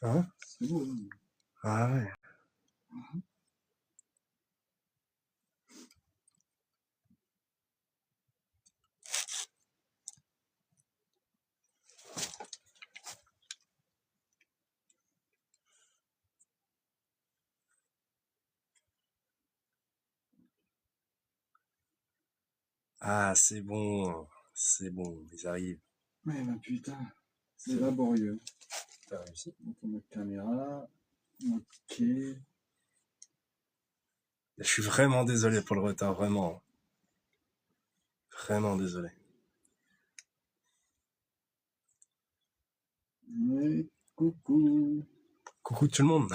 Hein? C'est beau, hein. Ah ouais. Ah, c'est bon. C'est bon, ils arrivent. Ouais, bah putain, c'est laborieux. T'as réussi. Donc, on met caméra. Ok. Je suis vraiment désolé pour le retard, vraiment. Vraiment désolé. Ouais, coucou. Coucou tout le monde.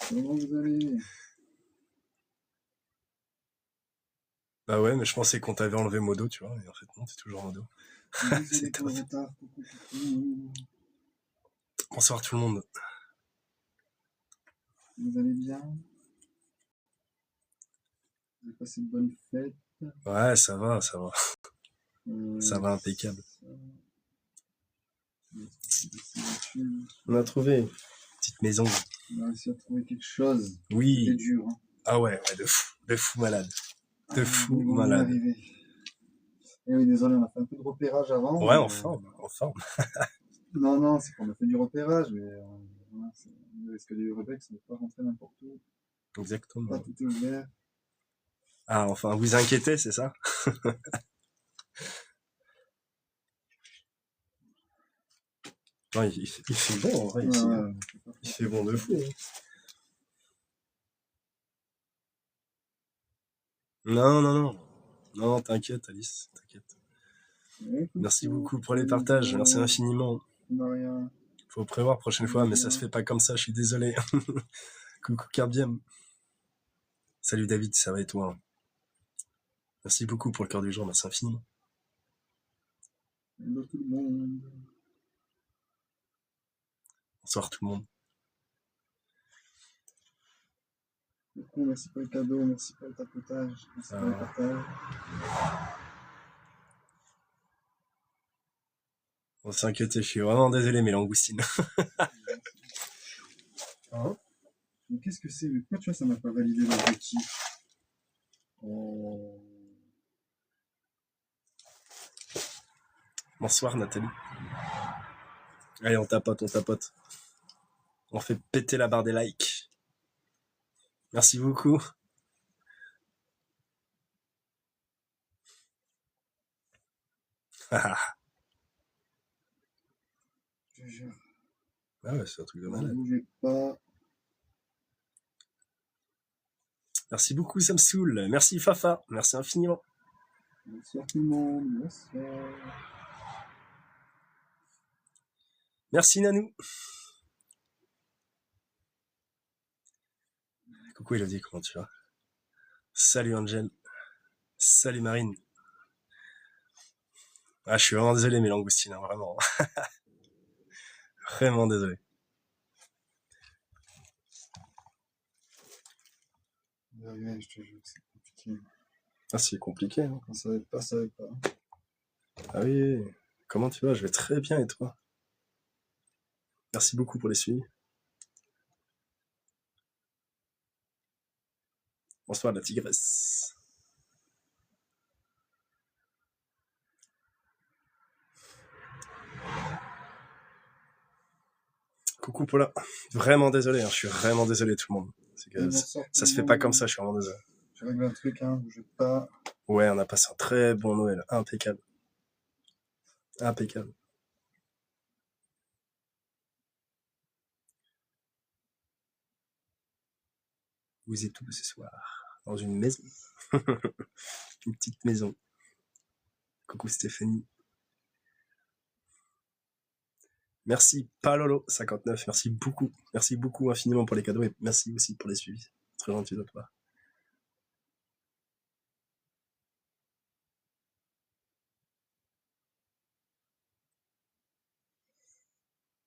Comment vous allez? Bah ouais, mais je pensais qu'on t'avait enlevé Modo, tu vois. Et en fait, non, t'es toujours Modo. Désolé C'est pour le top. retard. Coucou, coucou. Bonsoir tout le monde. Vous allez bien? Vous avez passé de bonnes fêtes? Ouais, ça va, ça va. Ça va Ça- impeccable. ça- On a trouvé une petite maison. On a réussi à trouver quelque chose. C'était Oui. dur, hein. Ah ouais, ouais, de fou malade. De fou Mais bon, on y est malade. arrivé. Et oui, désolé, on a fait un peu de repérage avant. Ouais, mais, en forme, en forme. Non, c'est qu'on a fait du repérage, mais voilà, le risque du repérage, c'est de ne pas rentrer n'importe où. Exactement. Pas tout est ouvert. Ah, enfin, vous inquiétez, c'est ça? Non, il fait bon, en vrai, ici. Ouais, Hein. ouais, Il fait bon de fou. Hein. Non, non, non. Non, t'inquiète, Alice, t'inquiète. ouais, Merci coucou, beaucoup pour les partages, merci infiniment. Maria. Faut prévoir prochaine fois, mais ça se fait pas comme ça, je suis désolé. Coucou Cardiem. Salut David, ça va et toi? Merci beaucoup pour le cœur du jour, merci infiniment. Hello tout le monde. Bonsoir tout le monde. Coucou, merci pour le cadeau, merci pour le tapotage, merci pour le partage. On s'inquiète, je suis vraiment désolé, mes langoustines. Hein? Mais qu'est-ce que c'est? Mais pourquoi tu vois, ça m'a pas validé l'objectif? Oh. Bonsoir Nathalie. Allez, on tapote, on tapote. On fait péter la barre des likes. Merci beaucoup. Ah Je te jure. ouais, c'est un truc de Ne malade. bougez pas. Merci beaucoup Samsoul. Merci Fafa. Merci infiniment. Bonsoir tout le monde. Bonsoir. Merci Nanou. Coucou Elodie, comment tu vas? Salut Angel. Salut Marine. Ah, je suis vraiment désolé mes langoustines, hein, vraiment. Vraiment désolé. Ouais, je te jure que c'est compliqué. Ah, c'est compliqué. Hein. Quand ça va pas, ça va pas. Ah oui. Comment tu vas? Je vais très bien et toi? Merci beaucoup pour les suivis. Bonsoir la tigresse. Coucou Paula. Vraiment désolé, hein, je suis vraiment désolé tout le monde. C'est que ça se fait pas comme ça, je suis vraiment désolé. Je règle un truc, hein, bougez pas. Ouais, on a passé un très bon Noël. Impeccable. Impeccable. Vous êtes où ce soir? Dans une maison. Une petite maison. Coucou Stéphanie. Merci Palolo59, merci beaucoup infiniment pour les cadeaux et merci aussi pour les suivis. Très gentil de toi.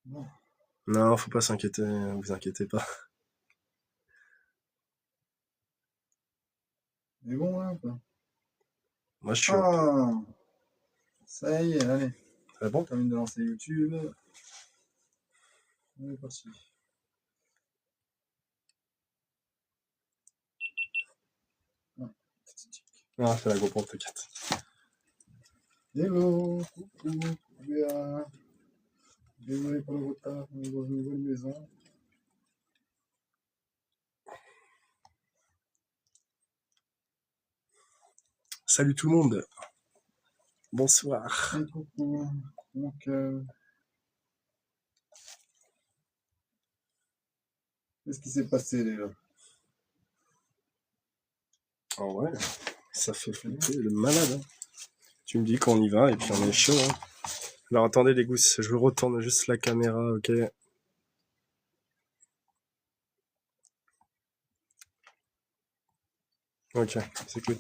Non. Non, faut pas s'inquiéter, vous inquiétez pas. Mais bon, là, quoi. Moi je suis. Ah, ça y est, allez. Ah bon? Je termine de lancer YouTube. On est parti. Ah, c'est la GoPro, t'inquiète. Hello, coucou, Béa. Désolé pour le retard, on est dans une nouvelle maison. Salut tout le monde. Bonsoir. Et coucou, donc, qu'est-ce qui s'est passé déjà? Ah ouais, ça fait flipper le malade. Hein. Tu me dis qu'on y va et puis on est chaud. Hein. Alors attendez les gousses, je retourne juste la caméra, ok. Ok, c'est cool.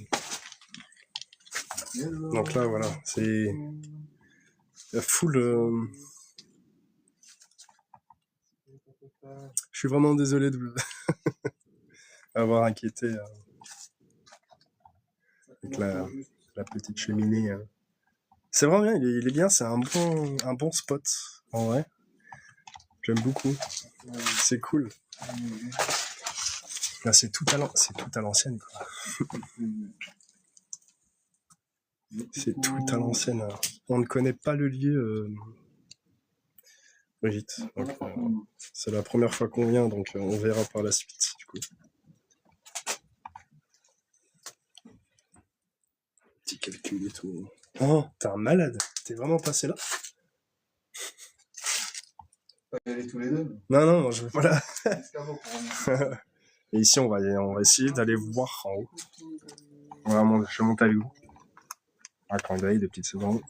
Hello, Donc là voilà, c'est la full. Je suis vraiment désolé de vous avoir inquiété avec la petite cheminée. C'est vraiment bien, il est bien, c'est un bon spot en vrai. J'aime beaucoup. C'est cool. Là, c'est tout à l'ancienne, quoi. C'est tout à l'ancienne. On ne connaît pas le lieu, Brigitte. Donc, c'est la première fois qu'on vient, donc on verra par la suite, du coup. Petit calcul et tout. Oh, t'es un malade. T'es vraiment passé là? pas y aller tous les deux. Non, je veux pas là. Escargot pour revenir. Et ici, on va essayer d'aller voir en haut. Voilà, je monte avec vous. Attendez, des petites secondes.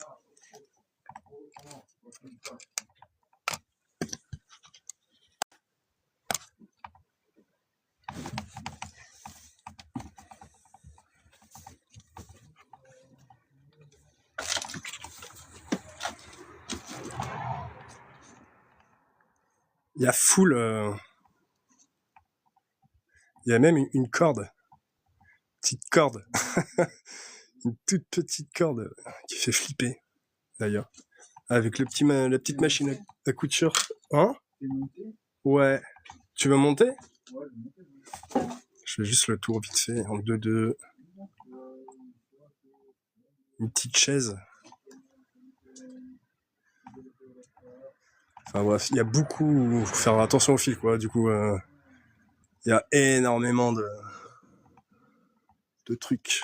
Il y a full... Il y a même une corde. Petite corde. Une toute petite corde qui fait flipper, d'ailleurs. Avec la petite machine à couture. Hein? Ouais. Tu veux monter? Je fais juste le tour vite fait, en 2-2. Une petite chaise. Enfin bref, il y a beaucoup... Faut faire attention au fil, quoi. Du coup, il y a énormément de trucs.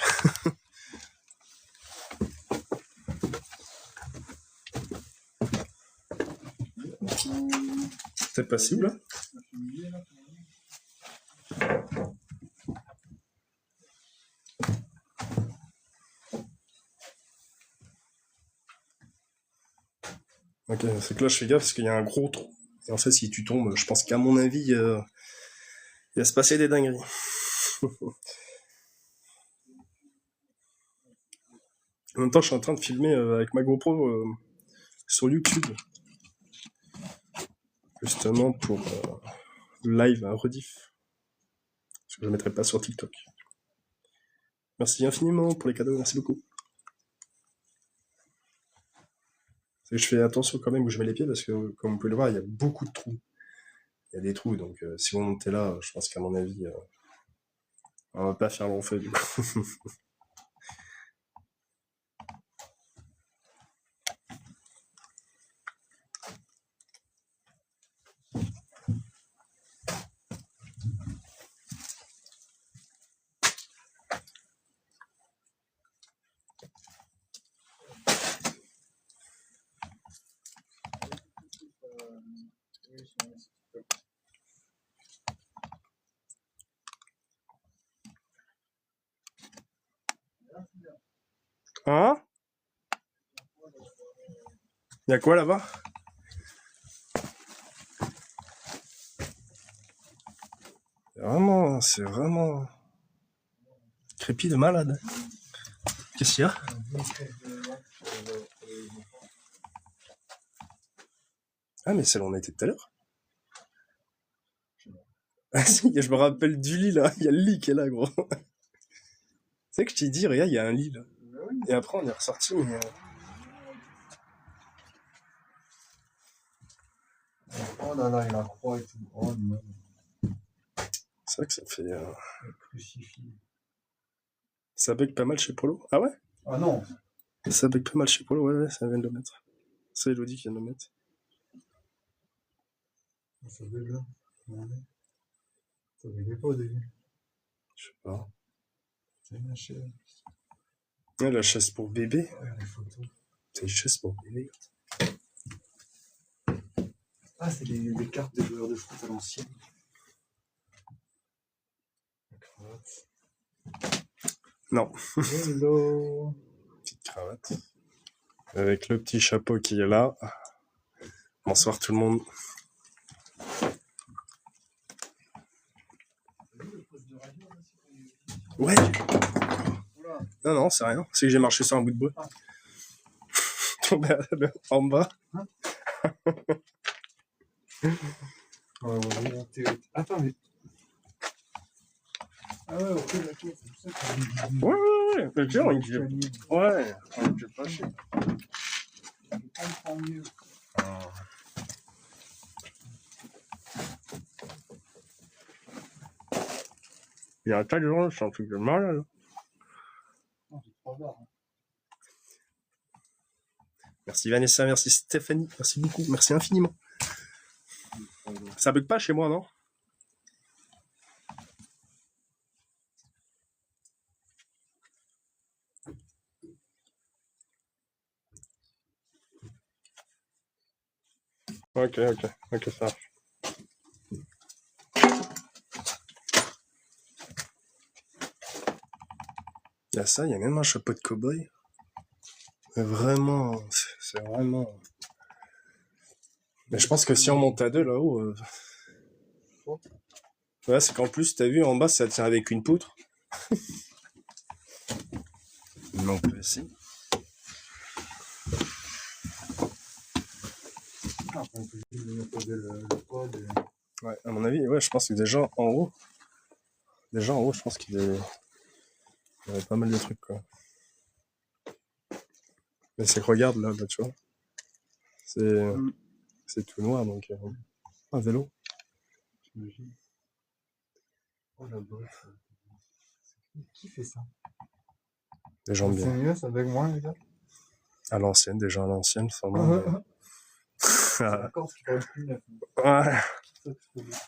C'est possible, là? Ok, c'est que là, je fais gaffe parce qu'il y a un gros trou. Et en fait, si tu tombes, je pense qu'à mon avis, il va se passer des dingueries. En même temps, je suis en train de filmer avec ma GoPro sur YouTube. Justement pour live, un rediff. Parce que je ne mettrai pas sur TikTok. Merci infiniment pour les cadeaux, merci beaucoup. Je fais attention quand même où je mets les pieds parce que, comme vous pouvez le voir, il y a beaucoup de trous. Il y a des trous, donc si vous montez là, je pense qu'à mon avis, on va pas faire long feu du coup. Hein? Il y a quoi là-bas? C'est vraiment crépi de malade. Qu'est-ce qu'il y a? Ah, mais celle où on était tout à l'heure. Ah si, je me rappelle du lit là. Il y a le lit qui est là, gros. C'est que je t'ai dit, regarde, il y a un lit là. Et après, on est ressorti, mais. Oh là là, il a croix et tout. Oh non. C'est vrai que ça fait. Crucifié. Ça bug pas mal chez Polo. Ah ouais? Ah non. Ça bug pas mal chez Polo, ouais, ça vient de le mettre. C'est Elodie qui vient de le mettre. Ça bug là. Ouais. Ça buguait pas au début. Je sais pas. C'est une chaise. Ouais, la chaise pour bébé. Ouais, les photos. C'est une chaise pour bébé. Ah, c'est les cartes des joueurs de foot à l'ancienne. La cravate. Non. Hello. Petite cravate. Avec le petit chapeau qui est là. Bonsoir tout le monde. Ouais. Non, non, c'est rien. C'est que j'ai marché sur un bout de bois. Tombé en bas. Attends, mais. Ah ouais, ok, d'accord, c'est pour ça que. Ouais. Mais tiens, ouais, on était pas chier. Je comprends mieux. Il y a un tas de gens, c'est un truc de malade. Non, j'ai 3 barres. Merci Vanessa, merci Stéphanie, merci beaucoup, merci infiniment. Ça bug pas chez moi, non? Ok, ça marche. Il y a ça, il y a même un chapeau de cow-boy. Mais vraiment, c'est vraiment... Mais je pense que si on monte à deux là-haut... Ouais, c'est qu'en plus, t'as vu, en bas, ça tient avec une poutre. Donc, si. Ah, on peut juste poser le pod. Ouais, à mon avis, ouais, je pense que déjà en haut, je pense qu'il y avait pas mal de trucs, quoi. Mais c'est que regarde, là, tu vois. C'est tout noir, donc... un vélo. J'imagine. Oh la bosse. Qui fait ça? Des gens C'est bien. mieux, ça bug moins, les gars. À l'ancienne, déjà à l'ancienne, sans moi. C'est la Corse qui parle plus neuf. Ouais. C'est ça que je peux dire.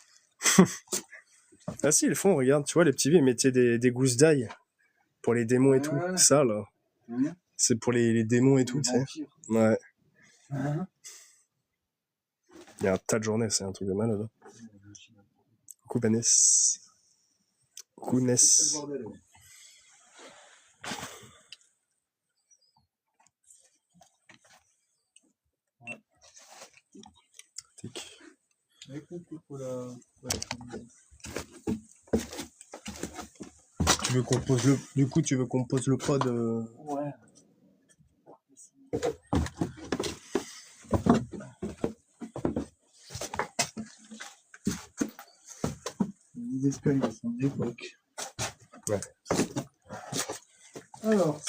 Ah si, ils font, regarde, tu vois, les petits vieux, ils mettaient des gousses d'ail pour les démons et tout. Ouais. Ça, là, c'est pour les démons et tout, tu sais. Ouais. Il y a un tas de journées, c'est un truc de malade. Coucou Vanessa. Coucou Ness. Tic. Tu veux qu'on pose le... Du coup, tu veux qu'on pose le pod Ouais. Les escaliers sont d'époque. Ouais. Alors.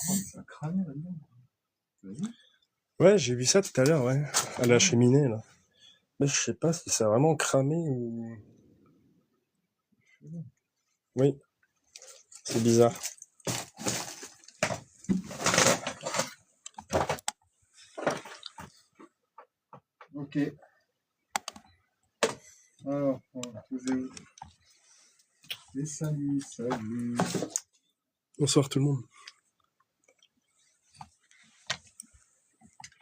Oh, ça a cramé là-dedans. Ouais, j'ai vu ça tout à l'heure, ouais. À la cheminée, là. Mais je sais pas si ça a vraiment cramé ou... Oui. C'est bizarre. Ok. Alors, on va poser où? Et salut. Bonsoir tout le monde.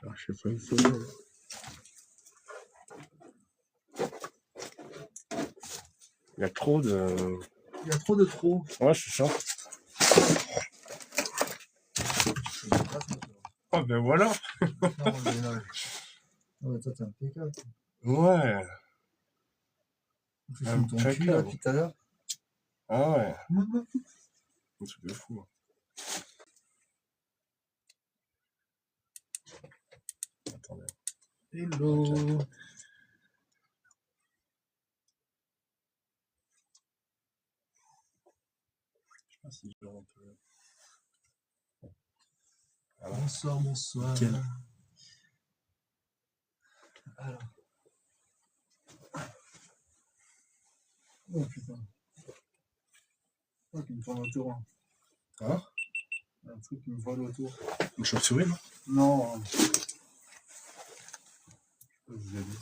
Ah, je sais pas une seconde. Il y a trop de... Il y a trop de trop. Ouais, je suis sûr. Oh ben voilà. Non, mais toi, t'es impeccable. Ouais. Tu filmes ton cul là depuis tout à l'heure. Ah ouais. Un truc de fou. Attendez. Hello. Ah, si je un peu... Bonsoir, bonsoir. Nickel. Alors. Oh putain. Oh, qui me tourne autour. Hein. Hein? Un truc qui me vole autour. Une chauve-souris, non? Non. Je sais pas si vous avez vu.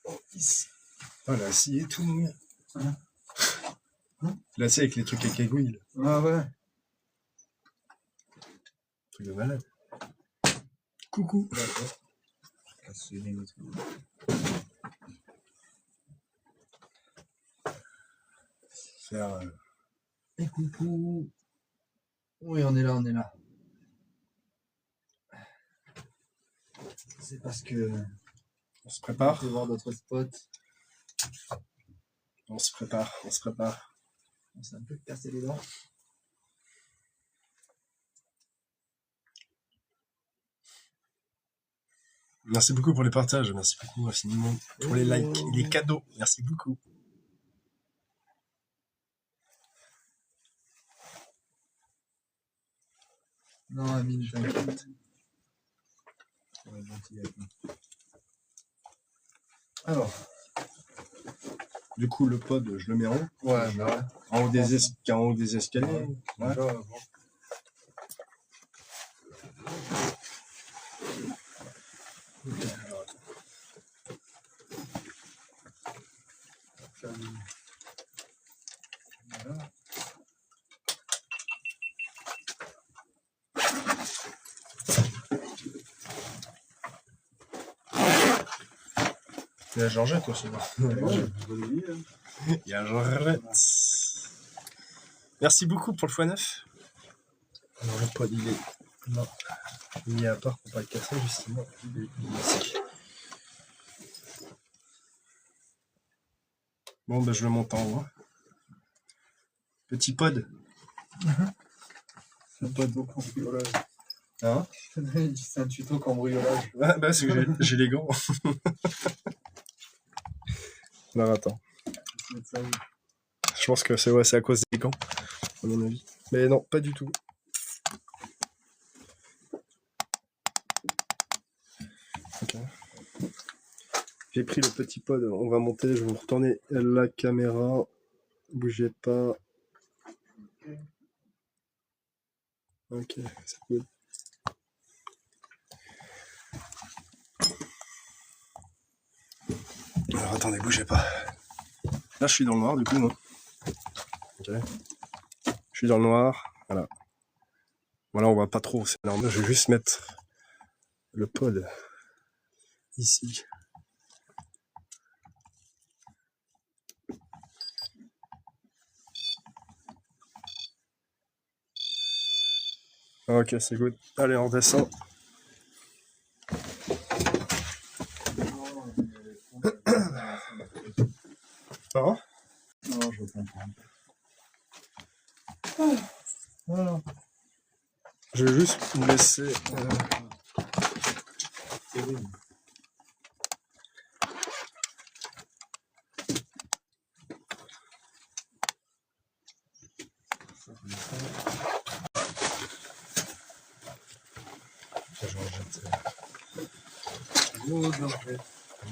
Oh, ici. Oh, la scie et tout. Hein? La scie avec les trucs à cagouilles. Ah ouais. Truc de malade. Coucou. D'accord. Je casse les lignes et tout. Faire... Et coucou. Oui, on est là, on est là. C'est parce que On se prépare. on peut voir d'autres spots. On se prépare. On se prépare. On s'est un peu cassé les dents. Merci beaucoup pour les partages. Merci beaucoup infiniment pour les likes et les cadeaux. Merci beaucoup. Non, Amine, t'inquiète. On va être gentil avec nous. Alors. Du coup, le pod, je le mets en haut. Ouais, bah ouais. En haut des escaliers. Ouais. Déjà, bon. Ok, alors attends. Voilà. Il y a Georgette aussi. Il y a Georgette. Merci beaucoup pour le x9. Alors le pod, il est... Non. Il est à part pour pas le casser, justement. Il est ici. Bon, ben je le monte en haut. Petit pod. C'est pas de cambriolage. Hein? C'est un tuto cambriolage. Ah, bah, c'est que j'ai les gants. Alors attends. Je pense que c'est à cause des gants, à mon avis. Mais non, pas du tout. Ok. J'ai pris le petit pod, on va monter, je vais vous retourner la caméra. Bougez pas. Ok, c'est cool. Alors attendez, bougez pas. Là, je suis dans le noir, du coup, moi. Ok. Je suis dans le noir, voilà. Voilà, on voit pas trop, c'est normal. Je vais juste mettre le pod ici. Ok, c'est good. Allez, on redescend. Hein? Non, je comprends. Voilà. Je vais juste vous laisser... Terrible.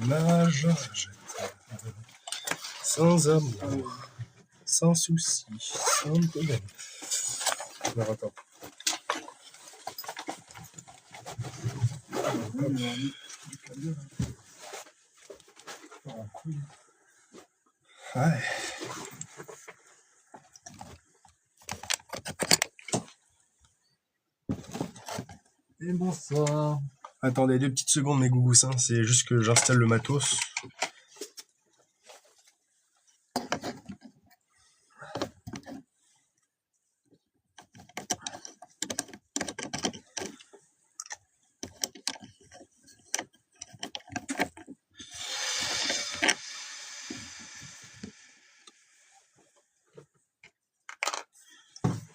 Ma Georgette, sans amour, sans souci, sans problème. Alors attends. Ouais. Et bonsoir. Attendez 2 petites secondes mes gougous, hein. C'est juste que j'installe le matos.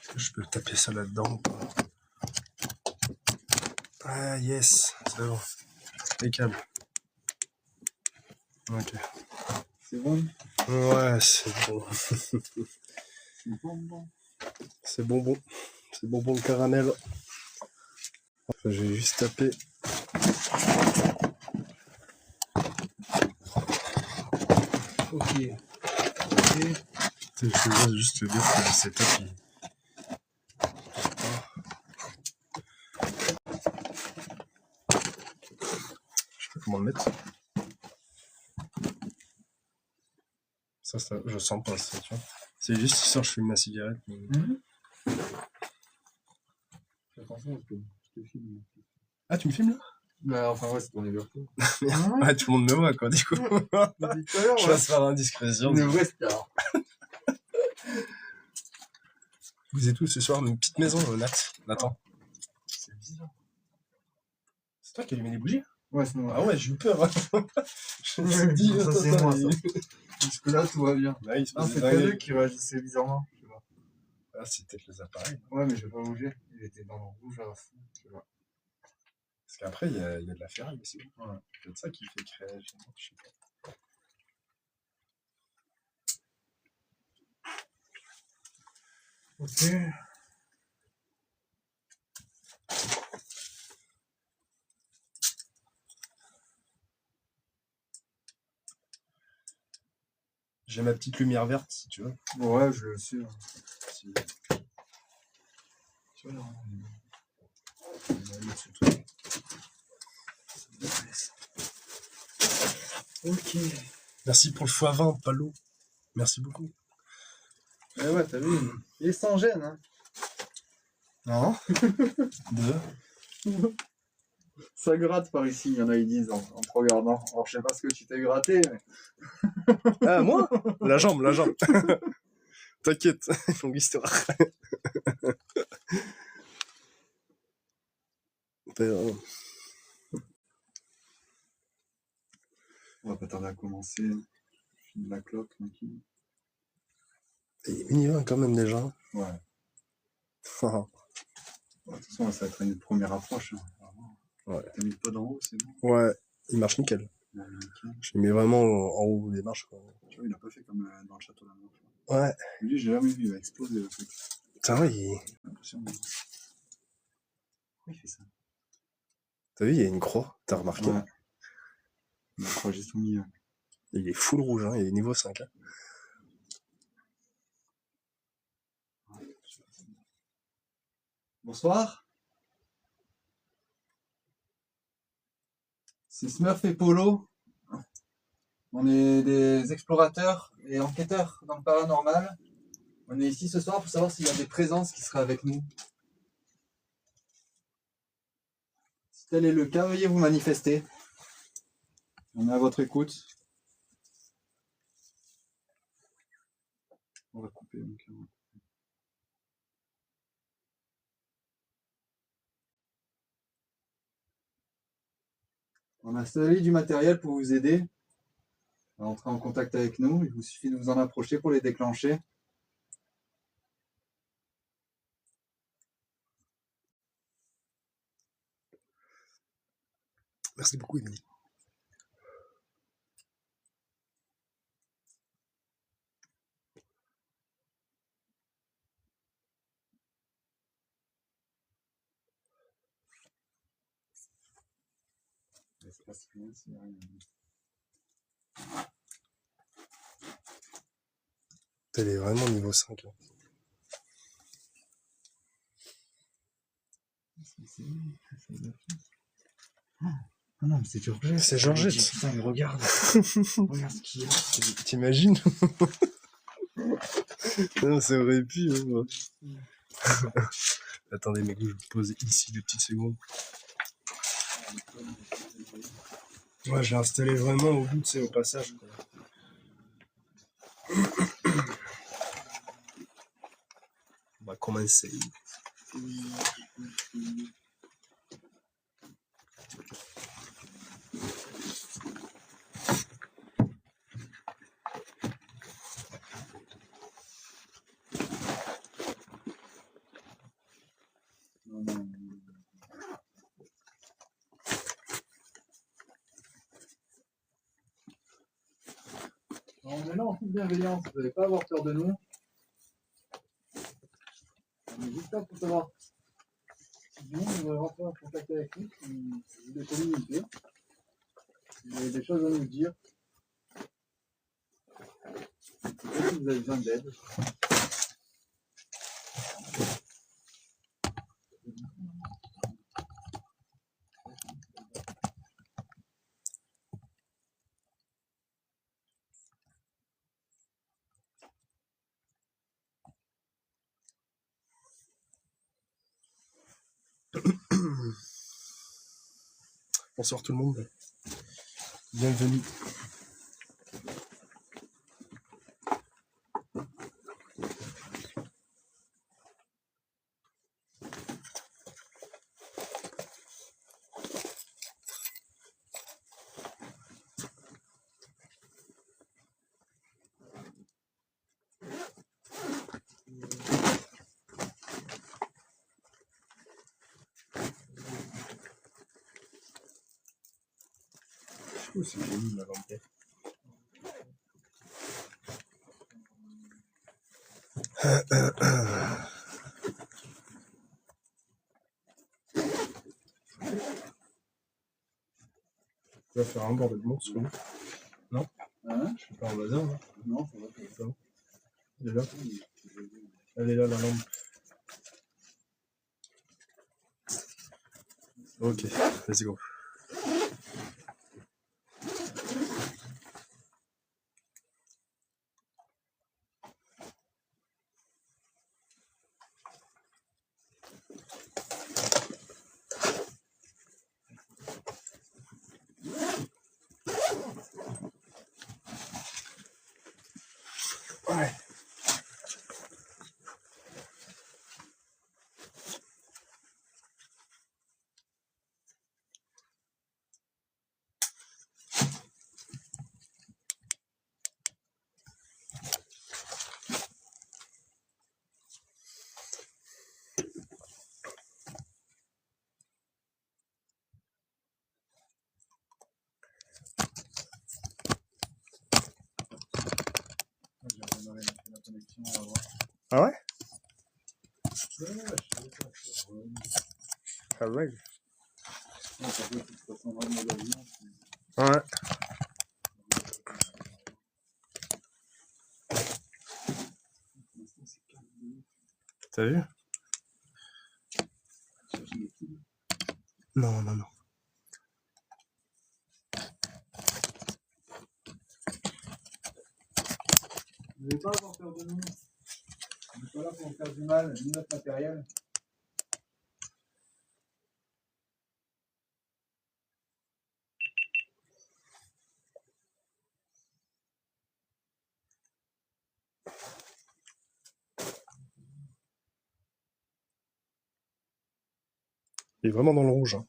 Est-ce que je peux taper ça là-dedans ou pas? Ah yes, c'est bon. Les câbles. Ok. C'est bon. Ouais, c'est bon. C'est bon. C'est bonbon. C'est bonbon de caramel. Enfin, j'ai juste tapé. Ok. Je veux juste te dire que le setup, je sais pas comment le mettre. Ça, je sens pas ça, tu vois. C'est juste histoire que je fume ma cigarette. Mais... Fais attention parce que je te filme. Ah, tu me filmes là? Bah, enfin, ouais, c'est ton ouverture. Ouais, tout le monde me voit, quoi, du coup. Je passe par indiscrétion. Une vraie star. Vous êtes tous ce soir dans une petite maison, Nathan. C'est bizarre. C'est toi qui as allumé les bougies? Ouais, c'est moi. Ah ouais, j'ai eu peur. Je me suis dit, ça, c'est moi, ça. Jusque là, tout va bien. Bah, il se Ah, passe c'est des toi dingueries. qui réagissait bizarrement. Je sais pas. Ah, c'est peut-être les appareils. Ouais, mais j'ai pas bougé. Il était dans le rouge à la fin. Je sais pas. Parce qu'après, il y a de la ferraille aussi. Ouais. C'est peut-être ça qui fait créer. Je sais pas. Ok. J'ai ma petite lumière verte, si tu veux. Ouais, je le sais. Si... Tu vois, là, on va mettre ce truc. Ok. Merci pour le x20, Palo. Merci beaucoup. Eh ouais, t'as vu, il est sans gêne, hein. Non. Deux. Ça gratte par ici, il y en a, ils disent en te regardant. Alors, je sais pas ce que tu t'es gratté, mais... Ah, moi? La jambe. T'inquiète, longue histoire. On va pas tarder à commencer. Je finis la clope, tranquille. Il est mignon quand même déjà. Ouais. De toute façon, ça va être une première approche. Hein. Ouais. T'as mis le pod en haut, c'est bon? Ouais, il marche nickel. Ouais, nickel. Je l'ai mis vraiment en haut des marches. Quoi. Tu vois, il a pas fait comme dans le château d'Amour. Ouais. Lui, j'ai jamais vu, il a explosé le truc. Putain, ouais, il... J'ai l'impression. Pourquoi il fait ça? T'as vu, il y a une croix, t'as remarqué? Ouais. Il a croix juste au milieu. Il est full rouge, hein, il est niveau 5. Hein. Bonsoir. C'est Smurf et Polo. On est des explorateurs et enquêteurs dans le paranormal. On est ici ce soir pour savoir s'il y a des présences qui seraient avec nous. Si tel est le cas, veuillez vous manifester. On est à votre écoute. On va couper. Donc. On a installé du matériel pour vous aider à entrer en contact avec nous. Il vous suffit de vous en approcher pour les déclencher. Merci beaucoup, Émilie. Elle est vraiment niveau 5. Hein. Ah non, mais c'est Georgette. C'est Georgette. Putain, mais regarde. Regarde ce qu'il y a. T'imagines? Non, ça aurait pu. Hein. Attendez, mes goûts, je vais poser ici 2 petites secondes. Ouais, je l'ai installé vraiment au bout, tu sais, au passage. Quoi. On va commencer. On est là en toute bienveillance, vous n'allez pas avoir peur de nous. On est juste là pour savoir si vous voulez rentrer en contact avec nous, si vous voulez communiquer, si vous avez des choses à nous dire, peut-être si vous avez besoin d'aide. Bonsoir tout le monde. Bienvenue. Oh, c'est joli la lampe. Tu vas faire un bordel de monstre, oui. Non? Hein? Je fais pas un bazar, là. Non, ça va. Ça va. Elle est là. Elle est là, la lampe. Ok, vas-y, go. Ouais. J'ai redémarré la connexion, on va voir. Ah ouais? Ouais, je sais pas, Ah ouais. non, ça peut, de toute façon, dans le mode avion, Ouais. T'as vu? Non, non, non. vous n'allez pas avoir peur de nous. On n'est pas là pour vous faire du mal, ni notre matériel. Il est vraiment dans le rouge. Hein.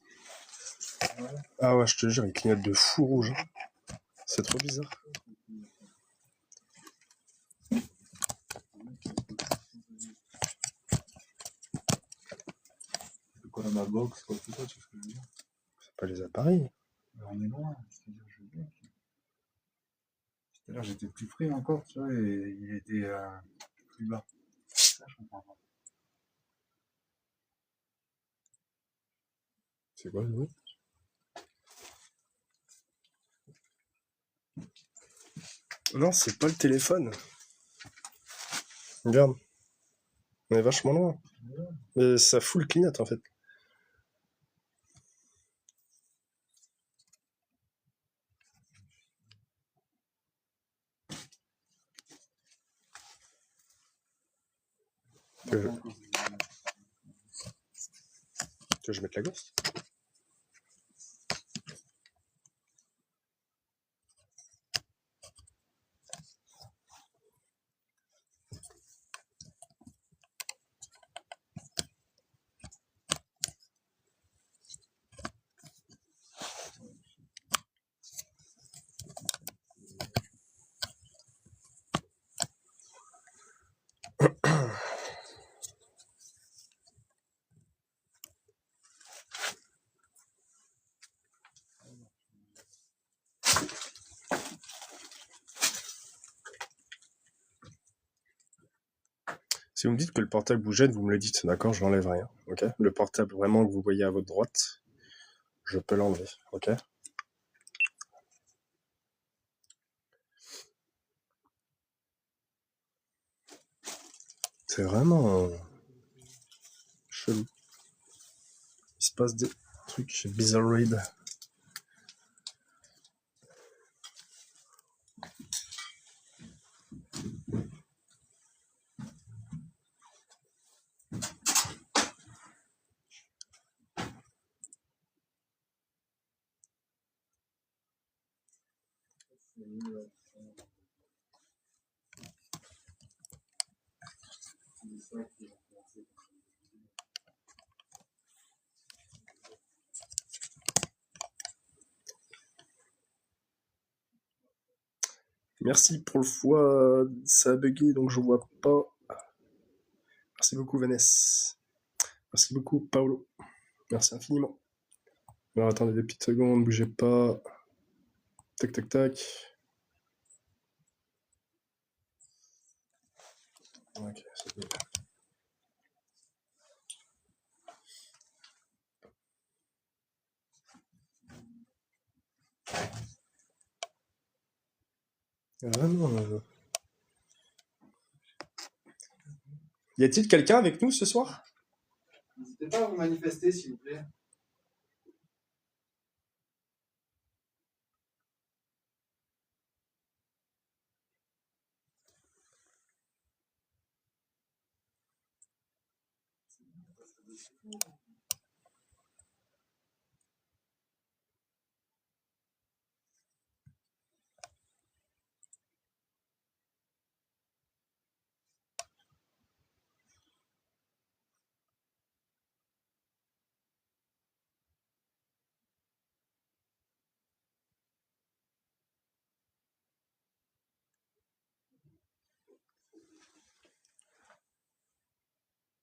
Ouais. Ah ouais, je te jure, il clignote de fou rouge. Hein. C'est trop bizarre. C'est quoi ma box, quoi que ce soit, tu sais ce que je veux dire. C'est pas les appareils. Mais on est loin, c'est-à-dire je veux bien. Tout à l'heure j'étais plus près encore, tu vois, et il était plus bas. Ça, je comprends pas. C'est quoi le bruit? Non, c'est pas le téléphone. Regarde. On est vachement loin. Mais ça fout le clignote en fait. Tu veux que je mette la gosse? Si vous me dites que le portable vous gêne, vous me le dites, d'accord, je n'enlève rien, ok? Le portable vraiment que vous voyez à votre droite, je peux l'enlever, ok? C'est vraiment chelou. Il se passe des trucs chez Bizarroid. Merci pour le foie, ça a bugué donc je vois pas. Merci beaucoup Vanessa. Merci beaucoup Paolo. Merci infiniment. Alors attendez des petites secondes, bougez pas. Tac tac tac. Ok, c'est bien. Vraiment. Y a-t-il quelqu'un avec nous ce soir? N'hésitez pas à vous manifester, s'il vous plaît.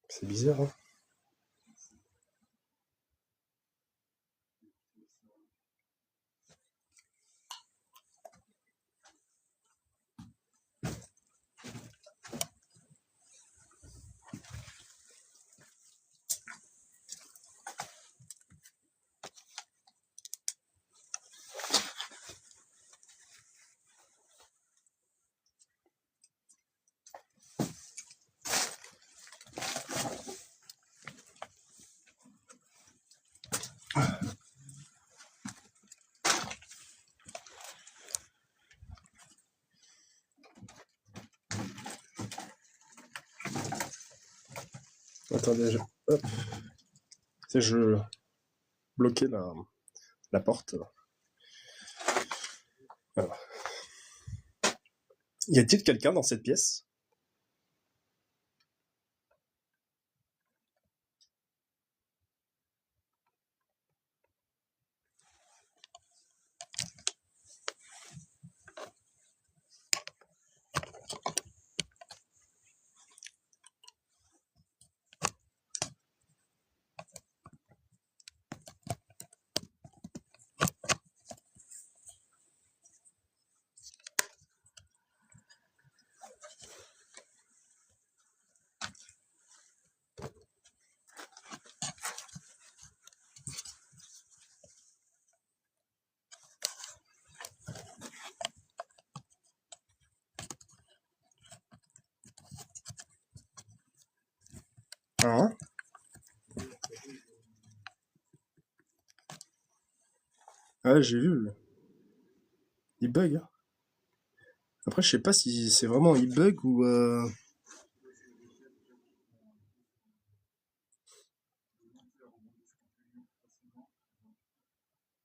C'est bizarre, hein? Attendez, hop. C'est je bloquais la porte. Voilà. Y a-t-il quelqu'un dans cette pièce? Hein? Ouais, j'ai vu. Il bug, hein. Après, je sais pas si c'est vraiment il bug ou...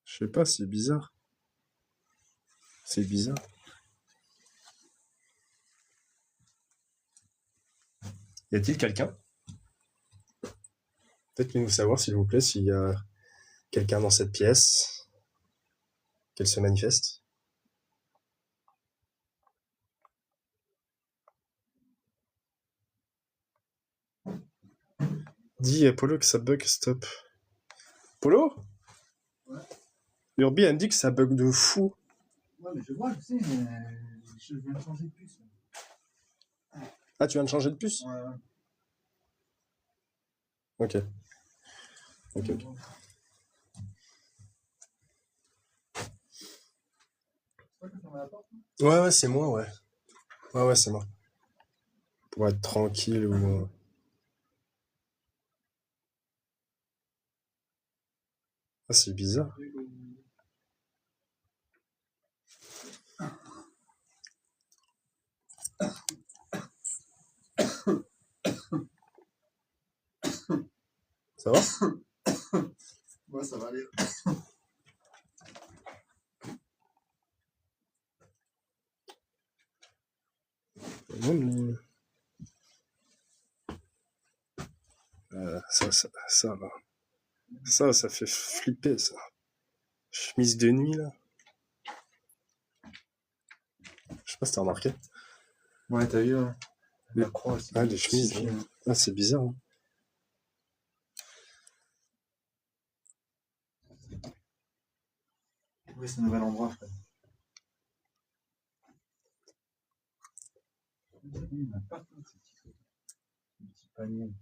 Je sais pas, c'est bizarre. C'est bizarre. Y a-t-il quelqu'un? Peut-être nous savoir, s'il vous plaît, s'il y a quelqu'un dans cette pièce, qu'elle se manifeste. Dis à Polo que ça bug, stop. Polo? Ouais. Urbi, elle me dit que ça bug de fou. Ouais, mais je vois, je sais, mais je viens de changer de puce. Ah, tu viens de changer de puce? Ouais, ouais. Ok. Ok. Ouais, c'est moi, ouais. Ouais, c'est moi. Pour être tranquille ou... Ah, c'est bizarre. Ça va? Ouais, ça va aller. Même ça va. Ça fait flipper, ça. Chemise de nuit, là. Je sais pas si t'as remarqué. Ouais, t'as vu, hein. Les- La croix, c'est les chemises, crucifié, hein. hein. Ah, c'est bizarre, hein. Oui, c'est un nouvel endroit, frère. Il y en a partout, ces petits paniers.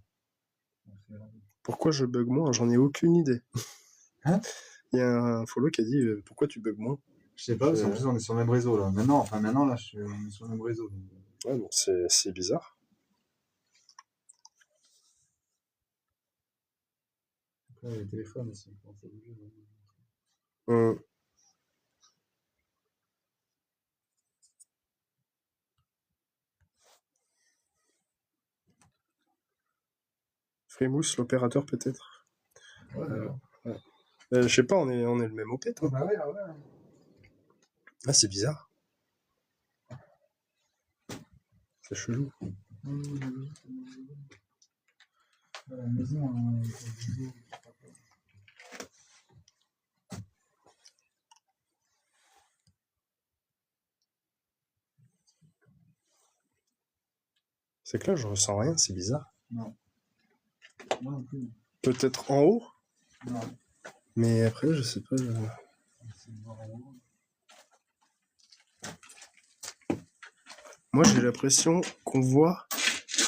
Pourquoi je bug moins? J'en ai aucune idée. Hein? Il y a un follow qui a dit pourquoi tu bugs moins? Je sais pas, parce qu'en plus, on est sur le même réseau, là. Maintenant, là, on est sur le même réseau. Donc... Ouais, bon, c'est bizarre. Là, il y a le téléphone aussi. Quand ça bouge, Frimousse, l'opérateur, peut-être. ouais, Ouais. Je sais pas, on est le même OP, toi. bah ouais, ouais. Ah, c'est bizarre. C'est chelou. La maison, C'est que là, je ressens rien, c'est bizarre. non. Moi non plus. Peut-être en haut, Non. mais après, je sais pas. Moi, j'ai l'impression qu'on voit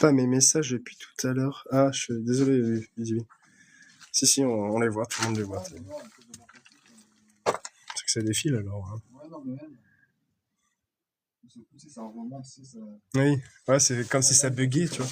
pas mes messages depuis tout à l'heure. Ah, je suis désolé, Lizzie. Si, on les voit, tout le monde les voit. C'est que ça défile alors. Hein. Ouais, non, mais même. Ça remonte, ça. Oui, ouais, c'est comme si ça buguait, tu vois.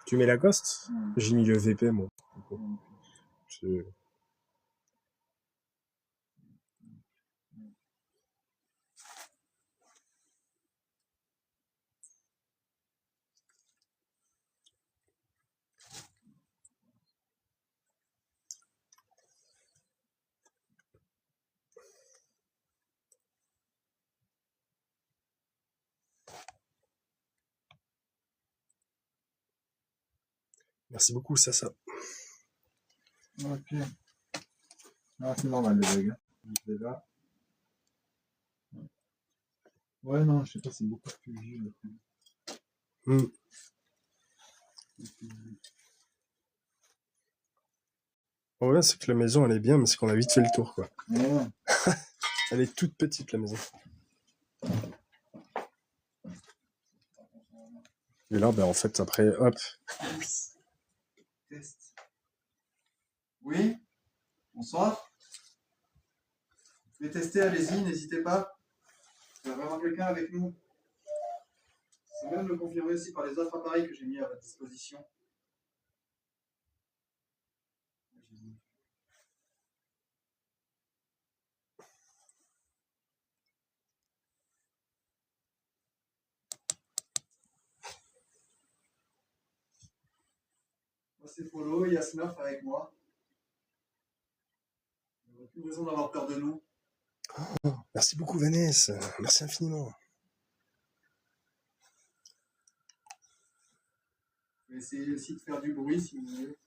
Tu mets la Ghost? J'ai mis le VP, moi. C'est- Merci beaucoup, ça. Ok. Ah, c'est normal, les gars. Je vais là. Ouais, non, je sais pas, c'est beaucoup plus vieux. Ouais, c'est que la maison, elle est bien, mais c'est qu'on a vite fait le tour, quoi. Ouais. Elle est toute petite, la maison. Et là, ben, en fait, après, hop. Test. Oui. Bonsoir. Vous voulez tester, allez-y, n'hésitez pas. Il y a vraiment quelqu'un avec nous. C'est même le confirmer aussi par les autres appareils que j'ai mis à votre disposition. Moi, c'est Polo, il y a Smurf avec moi. Il n'y a aucune raison d'avoir peur de nous. Merci beaucoup, Vanessa. Merci infiniment. Je vais essayer aussi de faire du bruit si vous voulez.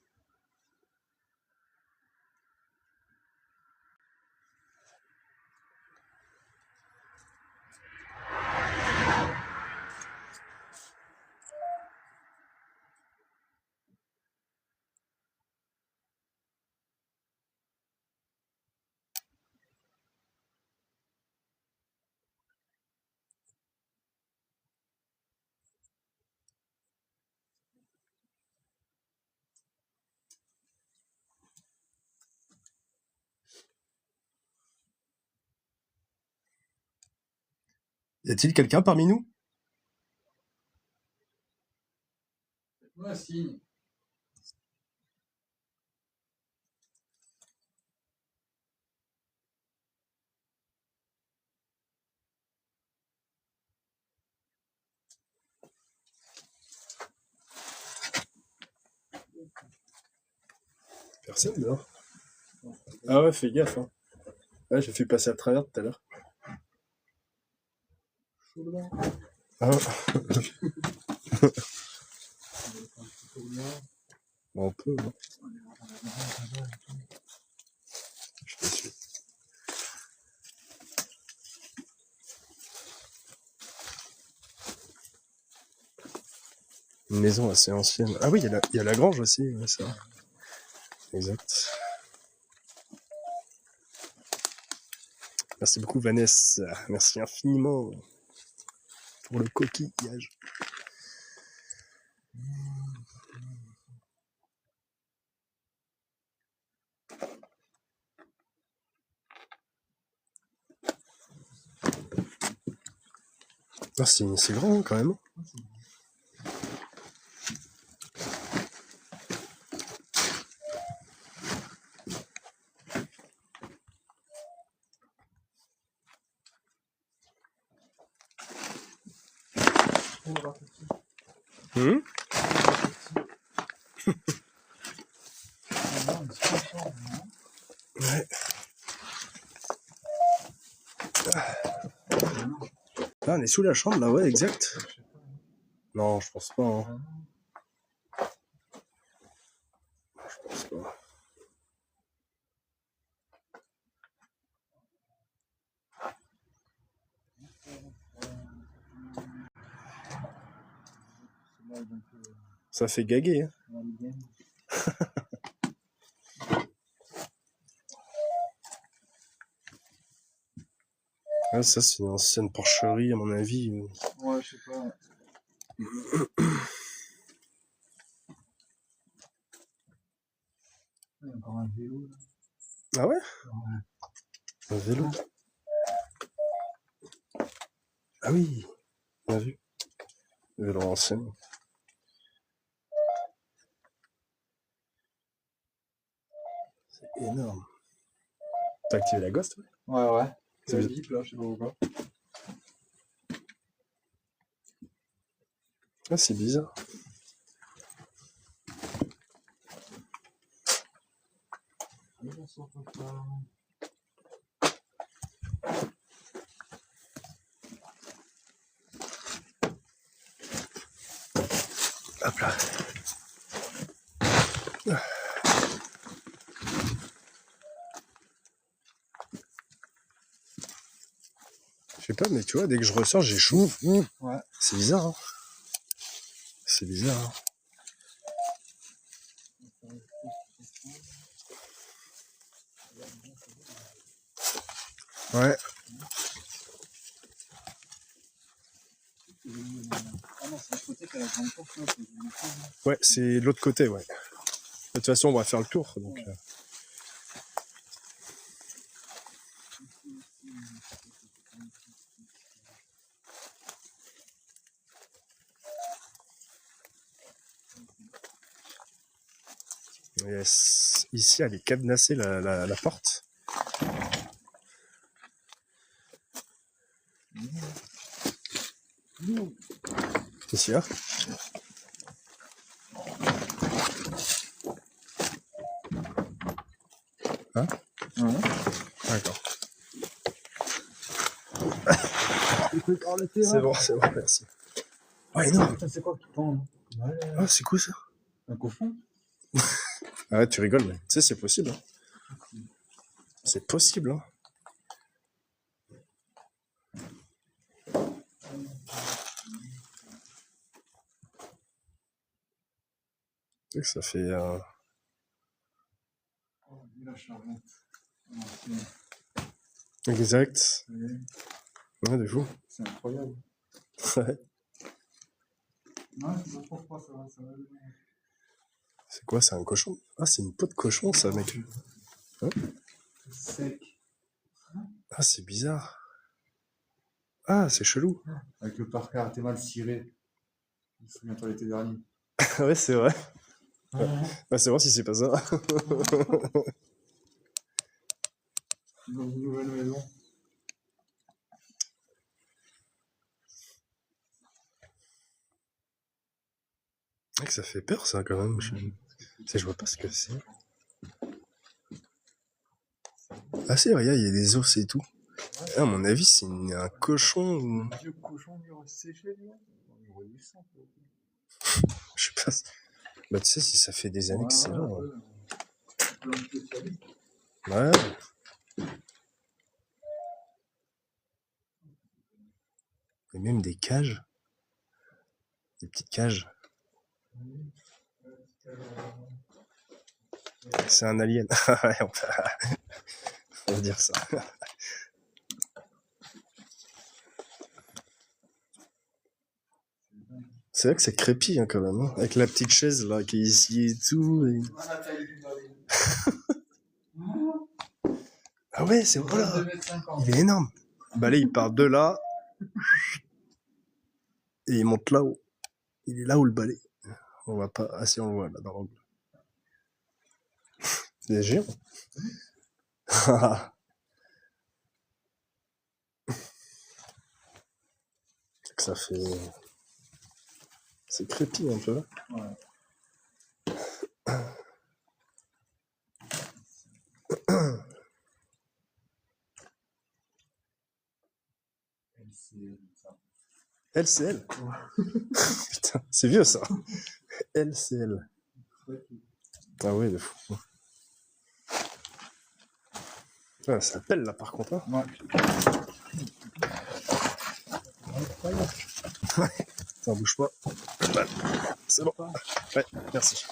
Y a-t-il quelqu'un parmi nous? Faites-moi un signe. Personne dehors. Ah ouais, fais gaffe, hein. Ouais, j'ai fait passer à travers tout à l'heure. Ah ouais. Bon, on peut, hein. Je te suis. Une maison assez ancienne. Ah oui, il y a la grange aussi, ouais, ça. Exact. Merci beaucoup, Vanessa. Merci infiniment pour le coquillage. Ah, c'est grand, quand même. Hum? Ouais. Ah, on est sous la chambre, là, ouais, exact. Non, je pense pas, hein. Je pense pas. Ça fait gaguer, hein. Ah, ça, c'est une ancienne porcherie, à mon avis. Ouais, je sais pas. Il y a encore un vélo là. Ah ouais? Ouais. Un vélo. Ah oui, bien vu. Vélo ancien. C'est énorme. T'as activé la ghost, ouais? Ouais. C'est C'est bip là, je sais pas pourquoi. Ah, c'est bizarre. Hop là. Je sais pas, mais tu vois, dès que je ressors, j'ai chaud. Ouais. C'est bizarre, hein. C'est bizarre, hein. Ouais. Ah non, c'est le côté qui a la grande porte là. Ouais, c'est l'autre côté, ouais. De toute façon, on va faire le tour, donc... Yes. Ici, elle est cadenassée, la porte. Ici, là. Hein? Ouais. D'accord. C'est bon, merci. Ouais, non. C'est quoi qui pend là? Ah, c'est quoi ça? Un cochon? Ah ouais, tu rigoles, mais tu sais, c'est possible, hein. C'est possible, hein. Tu sais que ça fait... Oh, la charrette. Exact. Ouais. Ouais, de fou. C'est incroyable. Ouais. Non, je ne trouve pas, ça va. C'est quoi, c'est un cochon? Ah, c'est une peau de cochon, ça, mec. Hein? Sec. Ah, c'est bizarre. Ah, c'est chelou. Avec le parquet arrêté mal ciré. Souviens-toi l'été dernier. Ouais, c'est vrai. Ouais, c'est vrai si c'est pas ça. Dans une nouvelle maison. Ouais, que ça fait peur, ça, quand même. Je vois pas ce que c'est. Ah, si, regarde, il y a des os et tout. Ah, à mon avis, c'est un cochon ou... Un vieux cochon qui aurait séché, lui. Il aurait du sang. Je sais pas. Bah, tu sais, si ça fait des années que c'est là. Ouais. Et même des cages. Des petites cages. C'est un alien. Ouais, on va dire ça. C'est vrai que c'est crépi, hein, quand même. Hein. Avec la petite chaise, là, qui est ici et tout. Et... Ah ouais, c'est vrai. Il est énorme. Bah là, il part de là. Et il monte là-haut. Il est là où le balai. On voit pas. Ah si, on le voit là dans l'angle. Il est géant. Ça fait. C'est crépi un peu. Ouais. LCL. Putain, c'est vieux ça. LCL. Ah ouais, de fou. Ouais, ça pèle là par contre. Hein. Ouais. Ça bouge pas. C'est bon. Ouais, merci.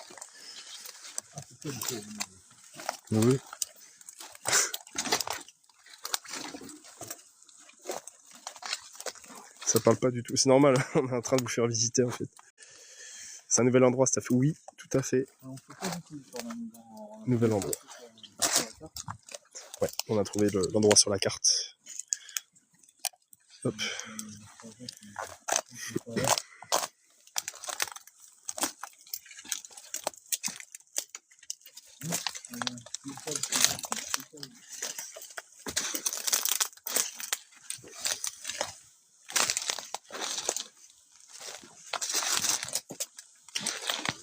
Oui. Ça parle pas du tout. C'est normal, on est en train de vous faire visiter en fait. C'est un nouvel endroit, ça fait oui, tout à fait. On peut pas du tout sur la maison. Nouvel endroit. Ouais, on a trouvé l'endroit sur la carte. Hop.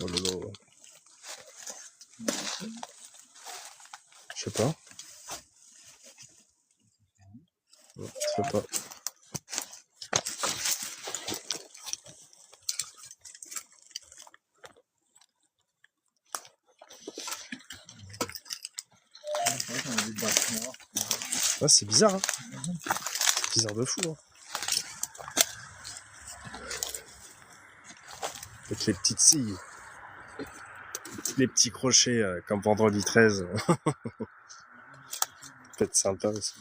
Oh là là. Je sais pas. Non, ça fait pas. Ouais, c'est bizarre, hein. C'est bizarre de fou, hein. Avec les petites scies. Les petits crochets, comme vendredi 13. Peut-être sympa aussi.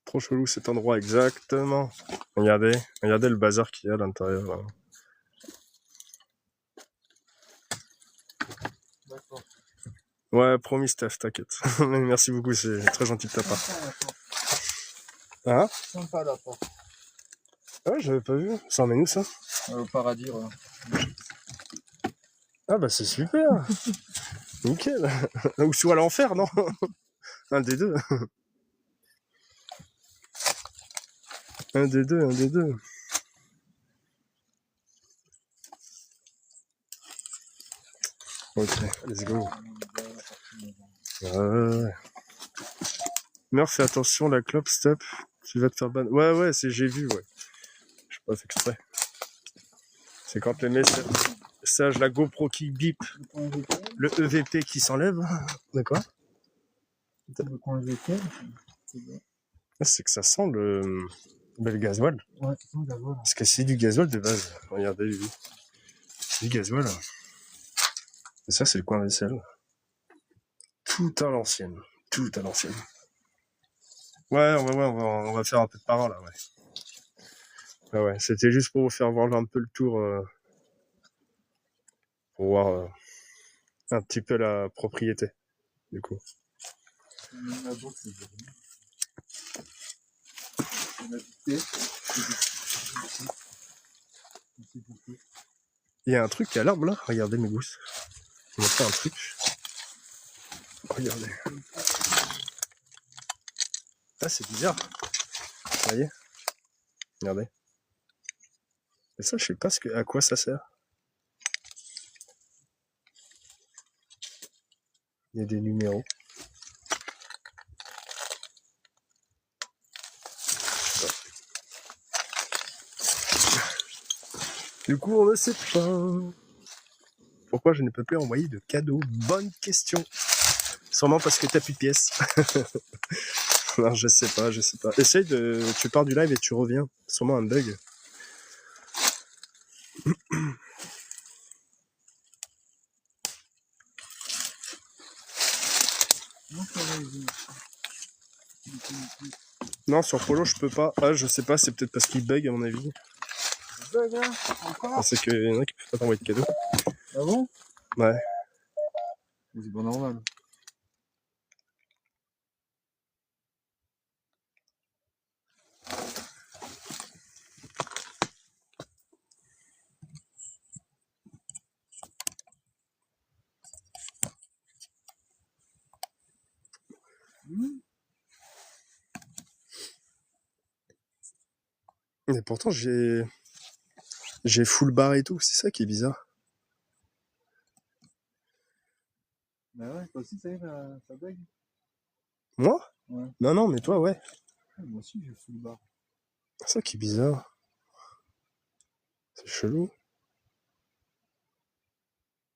Trop chelou cet endroit, exactement. Regardez le bazar qu'il y a à l'intérieur. Là. D'accord. Ouais, promis, Steph, t'inquiète. Merci beaucoup, c'est très gentil de ta part. Hein? Sympa la porte. Ouais, j'avais pas vu. Ça emmène où ça? Au paradis, ouais. Ah bah c'est super. Nickel. Ou soit à l'enfer, non? Un des deux. Un des deux, un des deux. Ok, let's go. Ouais. Meurs, fais attention, la clope, stop. Tu vas te faire ban. Ouais, j'ai vu, ouais. Je sais pas fait exprès. C'est quand les messages, la GoPro qui bip, le EVP qui s'enlève. D'accord. Le coin VPN, C'est que ça sent le gasoil. ouais, ça sent le gasoil. Parce que c'est du gasoil de base. Regardez, lui. C'est du gasoil. Et ça, c'est le coin vaisselle. Tout à l'ancienne. Tout à l'ancienne. Ouais, on va faire un peu de parole, là, ouais. Ah ouais, c'était juste pour vous faire voir un peu le tour, pour voir un petit peu la propriété, du coup. Il y a un truc à l'arbre là, regardez mes gousses. Je vais montrer un truc. Regardez. Ah, c'est bizarre. Vous voyez? Regardez. Et ça, je sais pas à quoi ça sert. Il y a des numéros. Du coup, on ne sait pas. Pourquoi je ne peux plus envoyer de cadeaux? Bonne question. Sûrement parce que t'as plus de pièces. Non, je sais pas. Essaye de... Tu pars du live et tu reviens. Sûrement un bug. Non, sur Polo, je peux pas. Ah, je sais pas, c'est peut-être parce qu'il bug à mon avis. Bug, hein? Encore? C'est qu'il y en a qui peuvent pas t'envoyer de cadeaux. Ah bon? Ouais. C'est pas normal. Mais pourtant, j'ai full bar et tout. C'est ça qui est bizarre. Bah ouais, toi aussi, ça y est, ça bug? Moi? Ouais. Non, mais toi, ouais. Moi aussi, j'ai full bar. C'est ça qui est bizarre. C'est chelou.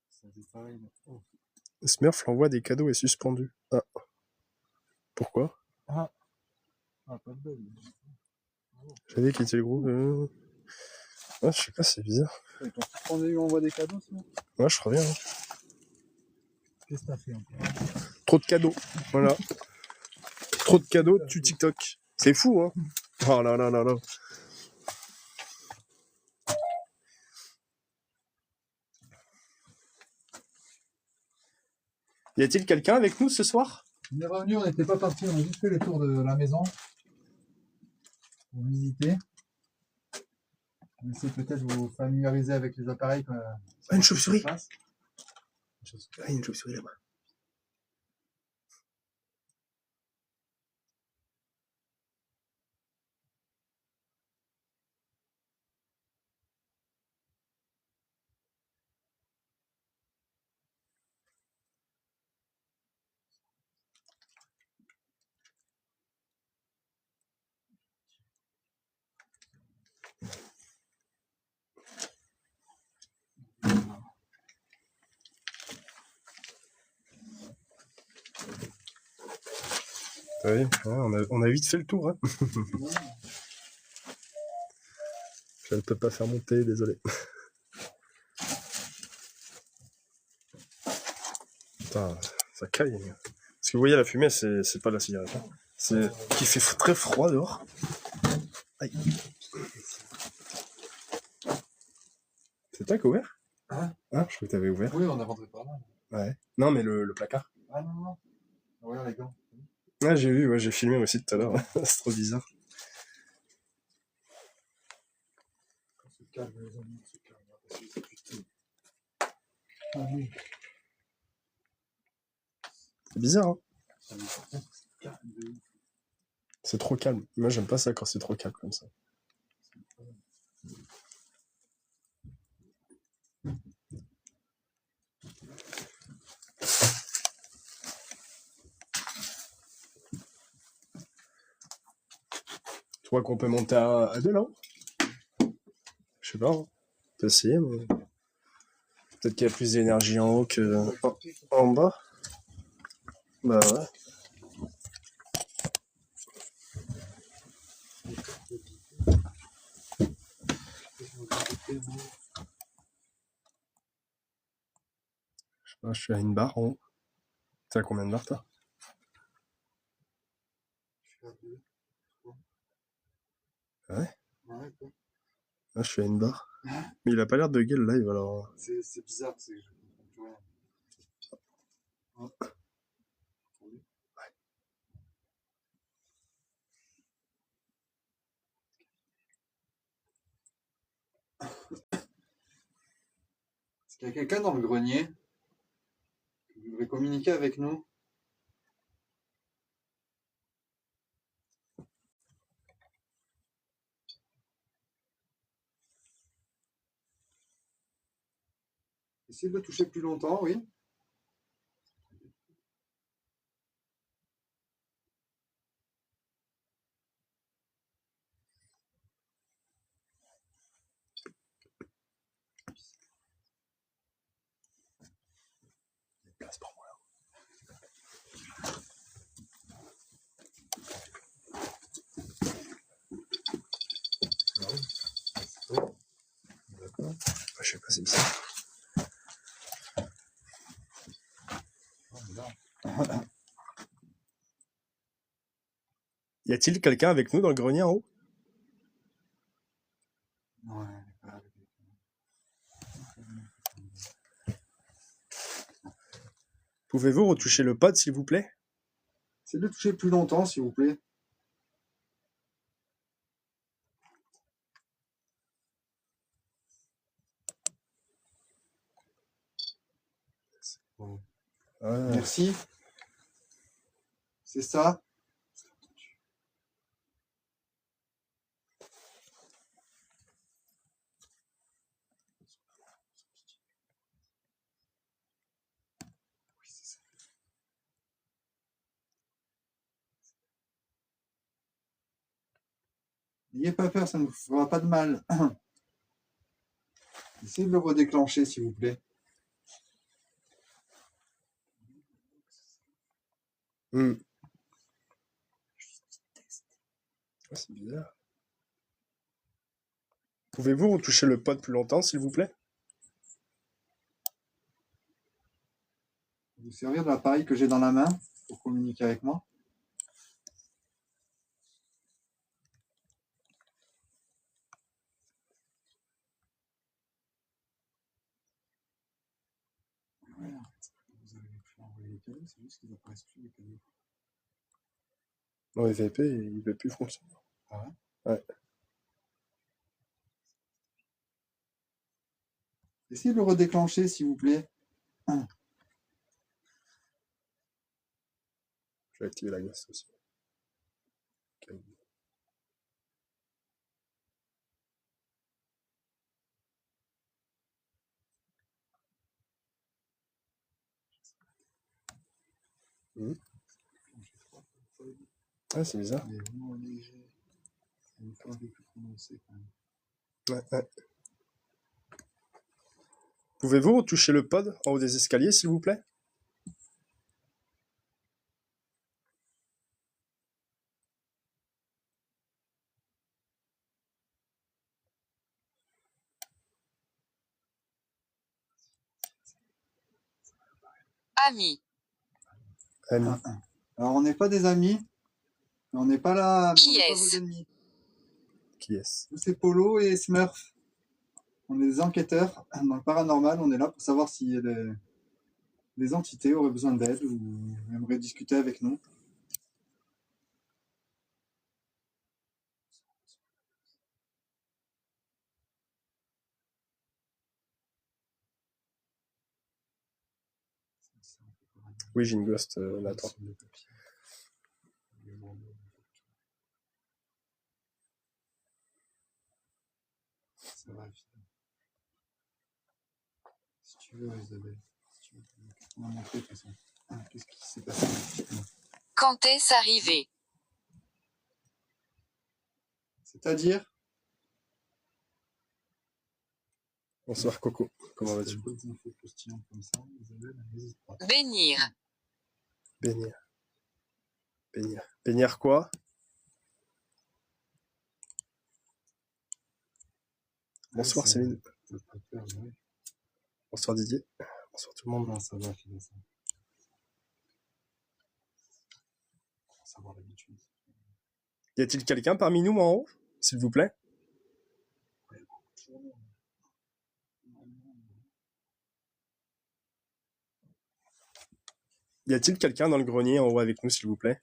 Ça fait pareil. Oh. Smurf l'envoi des cadeaux est suspendu. Ah. Pourquoi? Ah, pas de bug. J'avais quitté le groupe. Ah, je sais pas, c'est bizarre. Ils t'ont suspendu, envoie des cadeaux, sinon? Ouais, je reviens. Hein. Qu'est-ce que t'as fait encore? Trop de cadeaux. Voilà. Trop de cadeaux, tu TikTok. C'est fou, hein? Oh là là là là. Y a-t-il quelqu'un avec nous ce soir? On est revenu, on n'était pas parti, on a juste fait le tour de la maison pour visiter. On essaie peut-être de vous familiariser avec les appareils. Ah, une chauve-souris! Ah, une chauve-souris là-bas. Oui, ouais, on a vite fait le tour. Hein. Je ne peux pas faire monter, désolé. Putain, ça caille. Parce que vous voyez, la fumée, c'est pas la cigarette. Hein. C'est qui fait très froid dehors. Aïe. C'est toi qui as ouvert? Hein? Ah, je crois que t'avais ouvert. Oui, on est rentré par là. Ouais. Non, mais le placard. Ah non, non. Regarde les gants. Ah, j'ai vu, ouais, j'ai filmé aussi tout à l'heure. C'est trop bizarre. On se calme, les amis, on se calme. Parce que c'est putain. Ah oui. C'est bizarre, hein. Ça me fait calme de ouf. C'est trop calme. Moi, j'aime pas ça quand c'est trop calme comme ça. Tu crois qu'on peut monter à deux là? Je sais pas. Hein. On peut essayer, mais peut-être qu'il y a plus d'énergie en haut que en bas. Bah ouais. Je sais pas, je suis à une barre en haut. T'es à combien de barres toi? Je suis à 2, 3. Ouais. Ouais, quoi. Ah, je suis à une barre. Mais il a pas l'air de gueule, le live, alors... C'est bizarre, je comprends plus rien. Hop. Attendez. Est-ce qu'il y a quelqu'un dans le grenier qui voudrait communiquer avec nous? Essayez de le toucher plus longtemps, oui. Place pour moi. D'accord. Ah, je sais pas, c'est bizarre. Y a-t-il quelqu'un avec nous dans le grenier en haut? Ouais, elle est pas avec nous. Pouvez-vous retoucher le pod, s'il vous plaît? Essayez de le toucher plus longtemps, s'il vous plaît. Ouais. Ah, Merci. C'est ça. Oui, c'est ça. N'ayez pas peur, ça ne vous fera pas de mal. Essayez de le redéclencher, s'il vous plaît. hmm. Ah, c'est bizarre. Pouvez-vous retoucher le pod plus longtemps, s'il vous plaît? Vous servir de l'appareil que j'ai dans la main pour communiquer avec moi. Ouais, en fait, vous avez pu envoyer les cadeaux, c'est juste qu'ils n'apparaissent plus les cadeaux. Non, les VP, il veut plus fonctionner. Ah ouais? Ouais. Essayez de le redéclencher, s'il vous plaît. Je vais activer la glace aussi. Ok. Hmm. Ah, c'est bizarre. Il est vraiment léger. Il faut un peu plus prononcé quand même. Ouais, ouais. Pouvez-vous retoucher le pod en haut des escaliers, s'il vous plaît? Ami. Ami. Alors, on n'est pas des amis, mais on n'est pas là, Qui on n'est pas est-ce? vos ennemis. Qui est-ce? Nous, c'est Polo et Smurf. On est des enquêteurs dans le paranormal. On est là pour savoir si les entités auraient besoin d'aide ou aimeraient discuter avec nous. Oui, j'ai une ghost, Nathan. Ça va, si tu veux, Isabelle. Si tu veux. On va montrer de toute façon. Qu'est-ce qui s'est passé? Quand est-ce arrivé? C'est-à-dire? Bonsoir, Coco. Comment Si vas-tu? t'as d'autres infos croustillantes comme ça, Isabelle, n'hésite pas. Bénir. Bénir. Bénir. Bénir quoi? Bonsoir, Ouais, Céline. t'as pas peur, ouais. Bonsoir, Didier. Bonsoir, tout le monde. Non, ça va, filer ça. On commence à avoir l'habitude. Y a-t-il quelqu'un parmi nous en haut, s'il vous plaît? fourneau. Y a-t-il quelqu'un dans le grenier en haut avec nous, s'il vous plaît?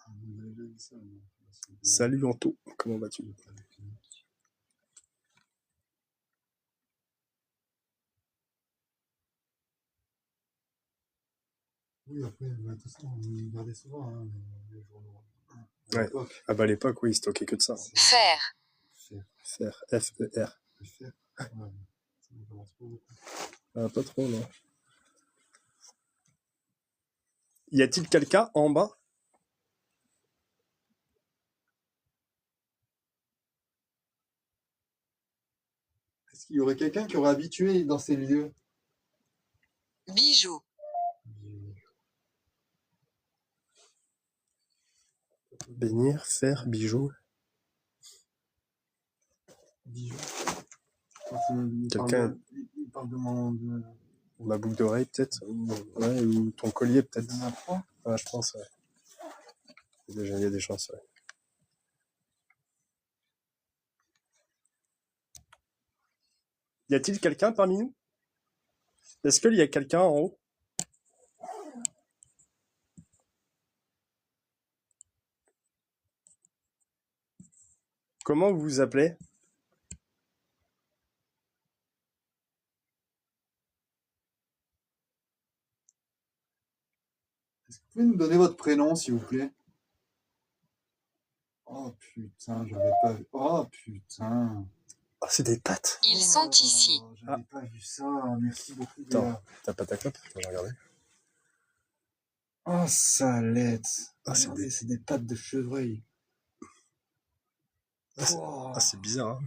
Vous avez déjà dit ça, non? Salut Anto, comment vas-tu? Oui, après, bah, tout ça, on regardait souvent, hein, les journaux. À Ouais. l'époque. Ah bah à l'époque, oui, il stockait que de ça. Faire. Fer. Fer, F-E-R. Le fer. Ouais, ça m'intéresse pas beaucoup. Ah, pas trop, non. Y a-t-il quelqu'un en bas? Est-ce qu'il y aurait quelqu'un qui aurait habitué dans ces lieux? Bijoux. Bénir, fer, bijoux. Bijoux. Quelqu'un- Il parle de mon. Ma boucle d'oreille, peut-être? Ouais, ou ton collier, peut-être. Il y en a trois. Ouais, je pense, ouais. Il y a des chances, ouais. Y a-t-il quelqu'un parmi nous? Est-ce qu'il y a quelqu'un en haut? Comment vous vous appelez? Est-ce que vous pouvez nous donner votre prénom, s'il vous plaît? Oh putain, j'avais pas vu. Oh putain. Ah, c'est des pattes. Ils sont ici. J'avais pas vu ça. Merci beaucoup, Attends. Léa. T'as pas ta clope? Je vais regarder. Oh, salette. Ah, c'est Regardez, c'est des pattes de chevreuil. Oh, Ah, c'est bizarre, hein.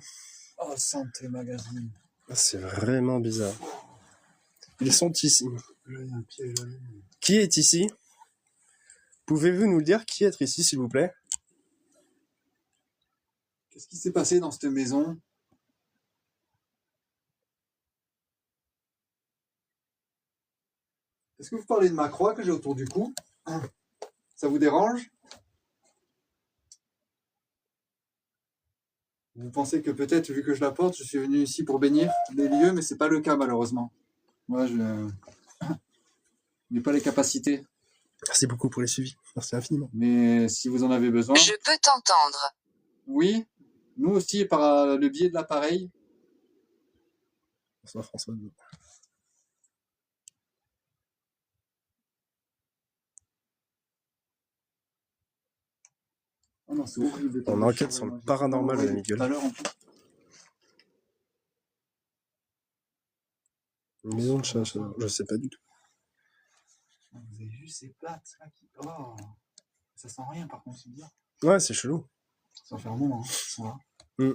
oh, santé magazine. Ah, c'est vraiment bizarre. Ils sont ici. Là, il y a un piège à l'œil. Qui est ici? Pouvez-vous nous dire qui est ici, s'il vous plaît? Qu'est-ce qui s'est passé dans cette maison? Est-ce que vous parlez de ma croix que j'ai autour du cou? Ça vous dérange? Vous pensez que peut-être, vu que je la porte, je suis venu ici pour bénir les lieux, mais c'est pas le cas malheureusement. Moi, je n'ai pas les capacités. Merci beaucoup pour les suivis. Merci infiniment. Mais si vous en avez besoin, Je peux t'entendre. oui, nous aussi par le biais de l'appareil. Bonsoir François. Oh non, c'est horrible. On enquête sur le paranormal de la Miguel. Tout à l'heure, en plus. Une maison de chat, je sais pas du tout. Vous avez vu ces pattes là qui... Oh, ça sent rien par contre, c'est bien. Ouais, c'est chelou. Ça fait un moment, hein, ça va. Mm.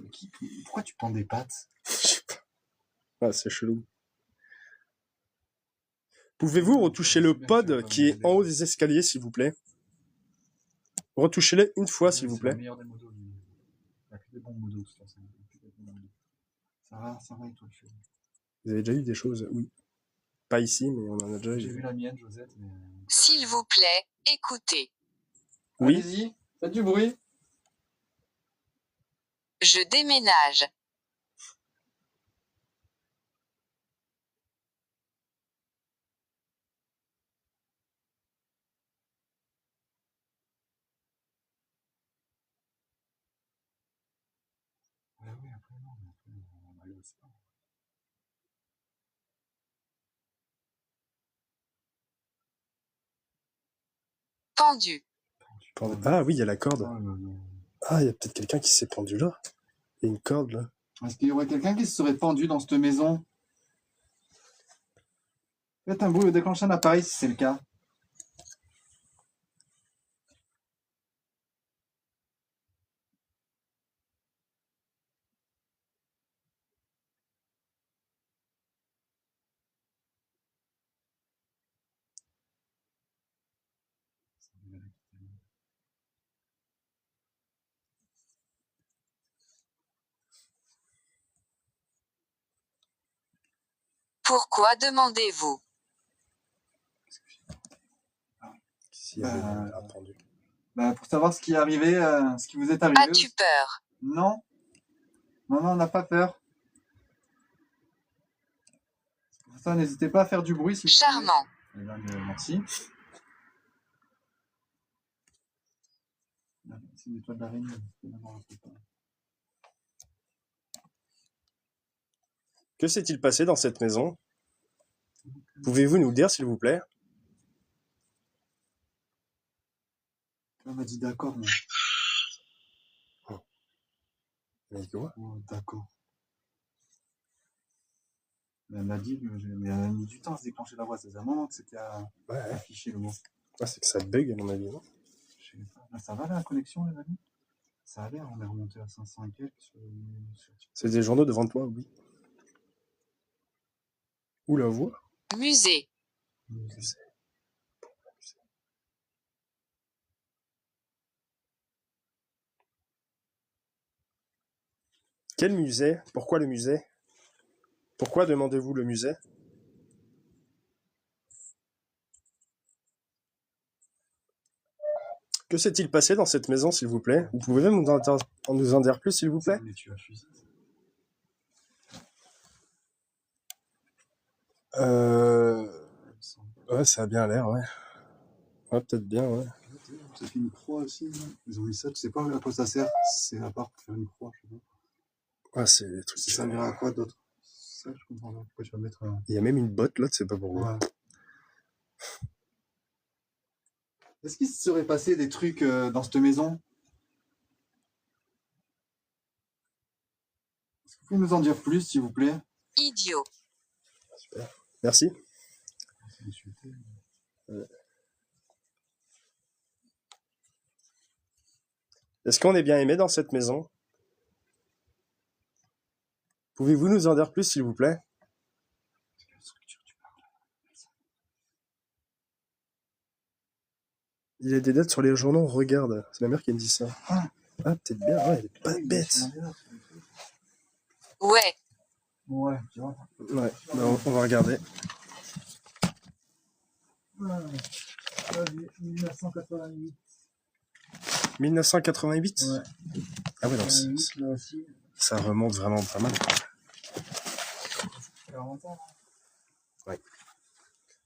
Pourquoi tu prends des pattes? Je sais pas. Ouais, c'est chelou. Pouvez-vous retoucher le pod qui est en haut des escaliers, s'il vous plaît? Retouchez-les une fois, s'il vous C'est le plaît. meilleur des modos, lui. Il n'y a que des bons modos, de toute façon. Il y a que des bons modos. Ça va et toi, le chéri? Vous avez déjà eu des choses? Oui. Pas ici, mais on en a déjà J'ai eu. vu la mienne, Josette, mais... S'il vous plaît, écoutez. Oui. Allez-y, faites du bruit. Je déménage. Ouais, oui, après, non, mais après, on va aller au sport. Pendu. Ah oui, il y a la corde. Oh là là. Ah, il y a peut-être quelqu'un qui s'est pendu là. Il y a une corde là. Est-ce qu'il y aurait quelqu'un qui se serait pendu dans cette maison? Faites un bruit ou déclenchez un appareil si c'est le cas. Pourquoi demandez-vous? S'il y avait Bah, un pendu. Bah, pour savoir ce qui est arrivé, ce qui vous est arrivé. As-tu peur? Non. Non, on n'a pas peur. Pour ça, n'hésitez pas à faire du bruit si vous Charmant. voulez. Eh ben, merci. C'est une étoile d'araignée. Que s'est-il passé dans cette maison? Pouvez-vous nous le dire, s'il vous plaît? On m'a dit d'accord, moi. Mais quoi? Oh, d'accord. Mais elle m'a dit, mais elle a mis du temps à se déclencher la voix. Ça faisait un moment que c'était affiché le mot. Ah, c'est que ça bug, à mon avis, non? Je sais pas. Là, ça va la connexion, les amis? Ça a l'air, on est remonté à 500 et quelques sur C'est des journaux devant toi, oui. Où la voix? Musée. Quel musée? Pourquoi le musée? Pourquoi demandez-vous le musée? Que s'est-il passé dans cette maison, s'il vous plaît? Vous pouvez nous en dire plus, s'il vous plaît? Mais tu as fusé. Ouais, ça a bien l'air, ouais. Ouais, peut-être bien, ouais. Ça fait une croix aussi. Là. Ils ont mis ça, tu sais pas à quoi ça sert. C'est à part pour faire une croix, je sais pas. Ouais, c'est des trucs. Ça servira à quoi d'autre? Ça, je comprends pas. Pourquoi tu vas mettre un. Il y a même une botte là, tu sais pas pourquoi. Ouais. Est-ce qu'il se serait passé des trucs dans cette maison? Est-ce que vous pouvez nous en dire plus, s'il vous plaît? Idiot. Super. Merci. Est-ce qu'on est bien aimé dans cette maison? Pouvez-vous nous en dire plus, s'il vous plaît? Il y a des dates sur les journaux, regarde. C'est ma mère qui me dit ça. Ah, peut-être bien, ouais, elle est pas bête. Ouais. Ouais, tu vois. Ouais, bah, on va regarder. 1988. 1988? Ouais. Ah ouais, donc là aussi. ça remonte vraiment pas mal. 40 ans. Ouais.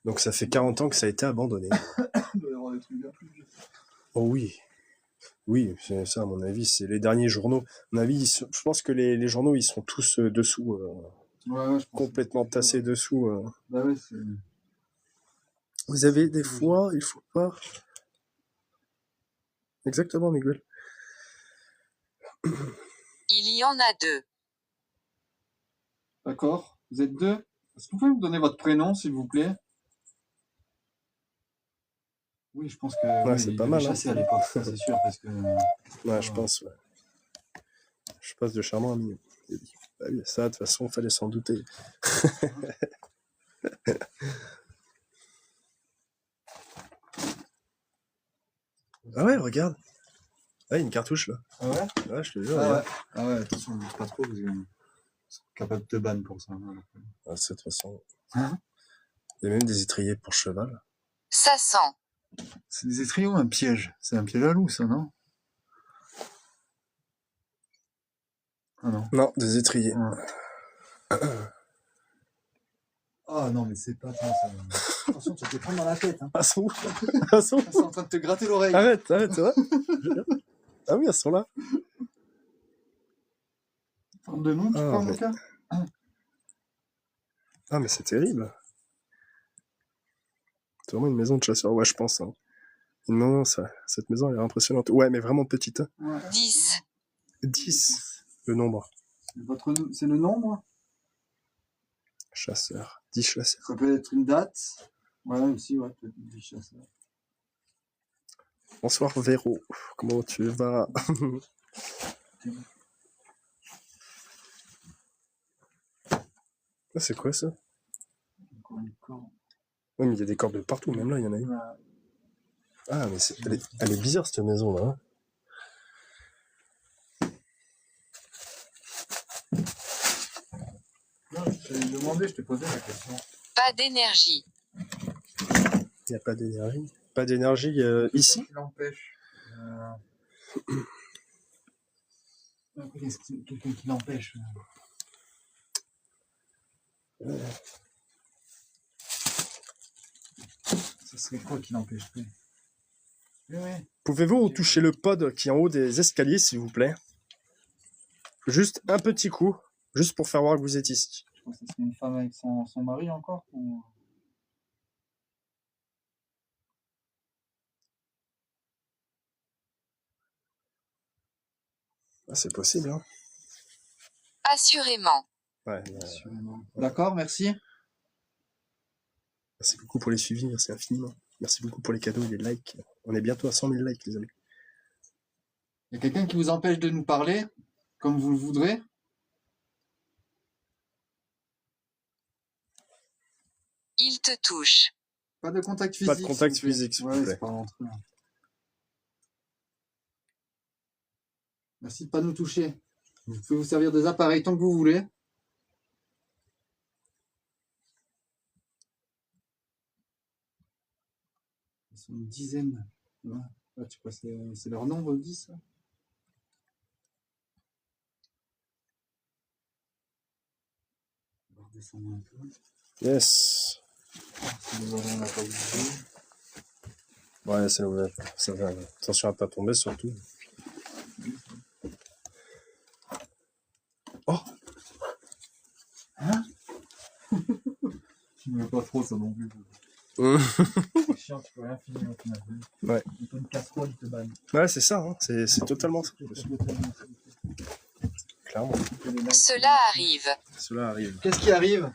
Donc ça fait 40 ans que ça a été abandonné. Il doit y avoir des trucs bien plus vieux. Oh oui. Oui, c'est ça, à mon avis, c'est les derniers journaux. À mon avis, je pense que les journaux, ils sont tous dessous, Ouais, je pense complètement tassés dessous. Bah ouais, c'est... Vous avez des fois, il faut pas... Exactement, Miguel. Il y en a deux. D'accord. Vous êtes deux. Est-ce que vous pouvez me donner votre prénom, s'il vous plaît? Oui, je pense que... Ouais, oui, c'est il pas avait mal, chassé à l'époque, ça, c'est sûr, parce que... Ouais, je pense, ouais. Je passe de charmant à mignon. Bah oui, ça, de toute façon, fallait s'en douter. Ah ouais, regarde. Ah, il y a une cartouche, là. Ah ouais? Ouais, je te jure. Ah regarde. ouais. Ah ouais, attention, ne dis pas trop, parce que... C'est capable de te ban pour ça. Hein. Ah, ça, de toute façon... Hein? Il y a même des étriers pour cheval. Ça sent. C'est des étriers ou un piège? C'est un piège à loup, ça, non? Ah non. Non, des étriers. Ah non, mais c'est pas ça. Attention, tu vas te prendre dans la tête. Hein. Ah, sont où? Ah, sont où? Ils sont en train de te gratter l'oreille. Arrête, c'est vrai? Ah oui, elles sont là. Forme de nom, tu Ah, crois, mais... mon cas? Ah, mais c'est terrible. C'est vraiment une maison de chasseurs, ouais, je pense. Hein. Non, cette maison, elle est impressionnante. Ouais, mais vraiment petite. Hein. Ouais. 10. 10, le nombre. C'est le nombre? Chasseurs. 10 chasseurs. Ça peut être une date. Ouais, aussi, ouais, peut-être 10 chasseurs. Bonsoir, Véro. Comment tu vas? Ah, c'est quoi ça? Encore une corde. Ouais, mais il y a des cordes de partout, même là, il y en a une. Ah, mais elle est bizarre, cette maison-là. Hein. Je t'ai demandé, je t'ai posé la question. Pas d'énergie. Il n'y a pas d'énergie. Pas d'énergie ici? Qui l'empêche quelqu'un qui l'empêche. Ça serait quoi qui l'empêcherait? Oui. Pouvez-vous toucher le pod qui est en haut des escaliers, s'il vous plaît? Juste un petit coup, juste pour faire voir que vous êtes ici. Je pense que c'est une femme avec son mari encore ou... Ah, c'est possible, hein? Assurément. Ouais, Assurément. D'accord, merci. merci beaucoup pour les suivis, merci infiniment. Merci beaucoup pour les cadeaux et les likes. On est bientôt à 100 000 likes, les amis. Il y a quelqu'un qui vous empêche de nous parler, comme vous le voudrez? Il te touche. Pas de contact physique. Pas de contact s'il vous plaît. physique, s'il vous Ouais, plaît. c'est pas entre eux. Merci de pas nous toucher. Vous pouvez vous servir des appareils tant que vous voulez. Ils sont une dizaine. Ouais. Ah, tu crois que c'est leur nombre 10 là? On va redescendre un peu. Yes. Si le ballon n'a pas bougé. Ouais, c'est ouvert. Ça va. Attention à pas tomber, surtout. Oh! Hein? Tu ne veux pas trop ça non plus. C'est chiant, tu peux rien filmer au final. Ouais. Il faut une casserole, il te banne. Ouais, c'est ça, hein. C'est totalement ça. Clairement. Cela arrive. Cela arrive. Qu'est-ce qui arrive?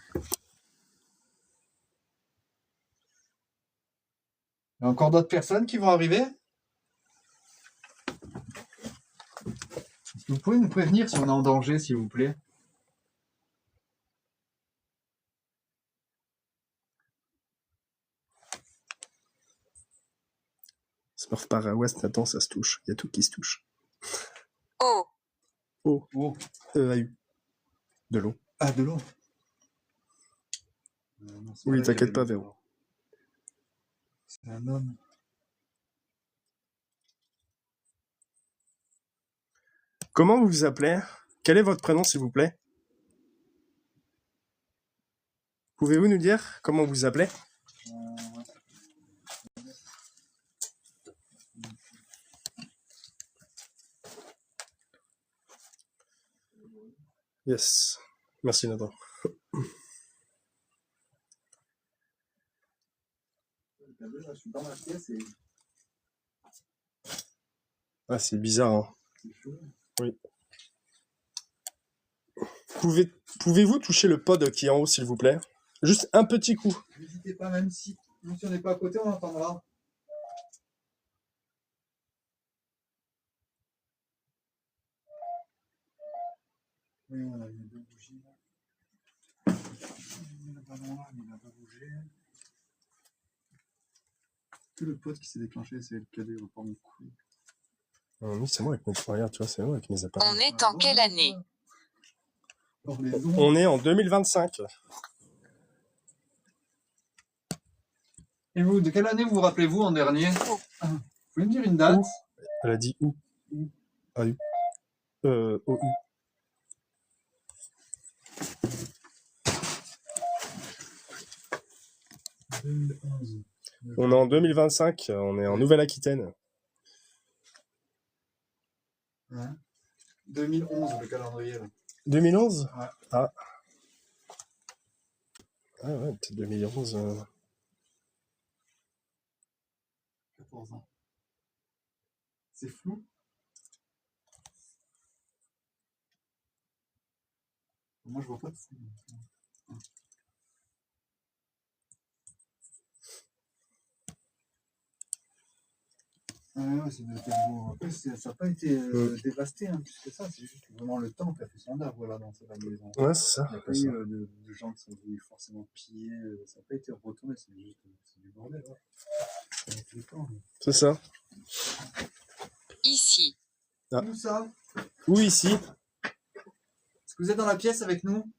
Il y a encore d'autres personnes qui vont arriver? Est-ce que vous pouvez nous prévenir si on est en danger, s'il vous plaît? Smurf par à ouest, Nathan, ça se touche. Il y a tout qui se touche. Oh. Oh. Oh. AU. De l'eau. Ah, de l'eau. Oui, t'inquiète pas, Véro. C'est un homme. Comment vous vous appelez? Quel est votre prénom, s'il vous plaît? Pouvez-vous nous dire comment vous vous appelez? Yes. Merci, Nathan. Je suis dans ma pièce et Ah, c'est bizarre, hein. c'est chaud. Oui. Pouvez-vous toucher le pod qui est en haut, s'il vous plaît? Juste un petit coup. N'hésitez pas, même si on n'est pas à côté, on entendra. Oui, on a eu deux bougies là. Le ballon là, il n'a pas bougé. Tout le pote qui s'est déclenché, c'est le cadet, il va pas me couler. Oui, c'est moi avec mes... Regarde, tu vois, c'est moi avec mes appareils. On est en quelle année? On est en 2025. Et vous, de quelle année vous rappelez-vous en dernier? Vous pouvez me dire une date? Elle a dit où? AU. OU. On est en 2025, on est en Nouvelle-Aquitaine. Ouais. 2011, le calendrier là. 2011? Ouais. Ah. Ah ouais, peut-être 2011. 14 ans. C'est flou. Moi je vois pas de flou. Ouais, c'est beau. Après, ça n'a pas été dévasté, hein, plus que ça. C'est juste vraiment le temps qui a fait son œuvre là dans cette maison. Ouais, c'est ça. Il n'y a pas eu de gens qui sont venus forcément piller. Ça n'a pas été retourné. C'est juste du bordel. Ouais. Avec le temps. C'est ça. Ici. Ah. Où ça? Où ici? Est-ce que vous êtes dans la pièce avec nous?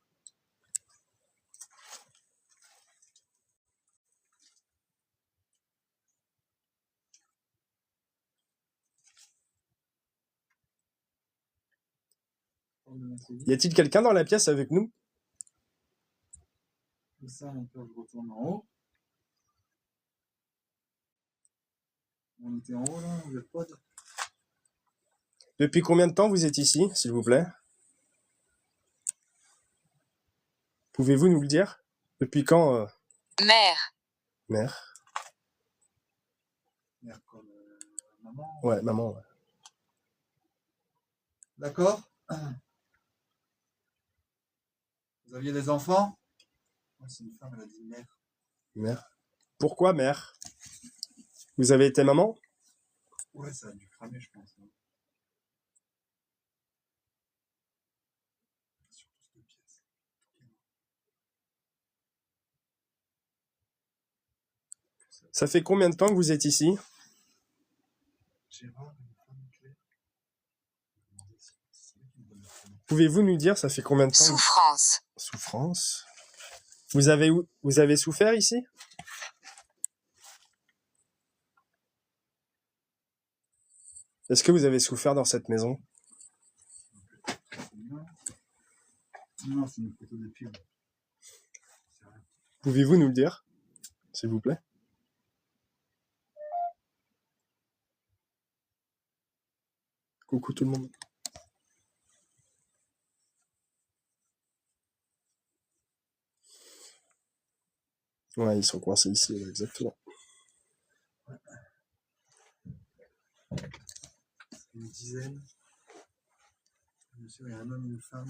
essayer. Y a-t-il quelqu'un dans la pièce avec nous? Comme ça, on peut retourner en haut. On était en haut là, le pod. Depuis combien de temps vous êtes ici, s'il vous plaît? Pouvez-vous nous le dire? Depuis quand, Mère. mère? Mère comme maman. Ouais, maman, ouais. D'accord. Vous aviez des enfants? Ouais, c'est une femme, elle a dit mère. Mère. Pourquoi mère? Vous avez été maman? Ouais, ça a dû cramer, je pense. Hein. Surtout cette pièce. Ça fait combien de temps que vous êtes ici? Gérard, une femme claire. C'est vrai qu'il me donne le prénom. Pouvez-vous nous dire, ça fait combien de temps? Souffrance. Souffrance. Vous avez souffert ici? Est-ce que vous avez souffert dans cette maison? C'est bien. Non, c'est une photo de pub. C'est rien. Pouvez-vous nous le dire, s'il vous plaît? Coucou tout le monde. Ouais, ils sont coincés ici, ouais, exactement. Une dizaine. Bien sûr, il y a un homme et une femme.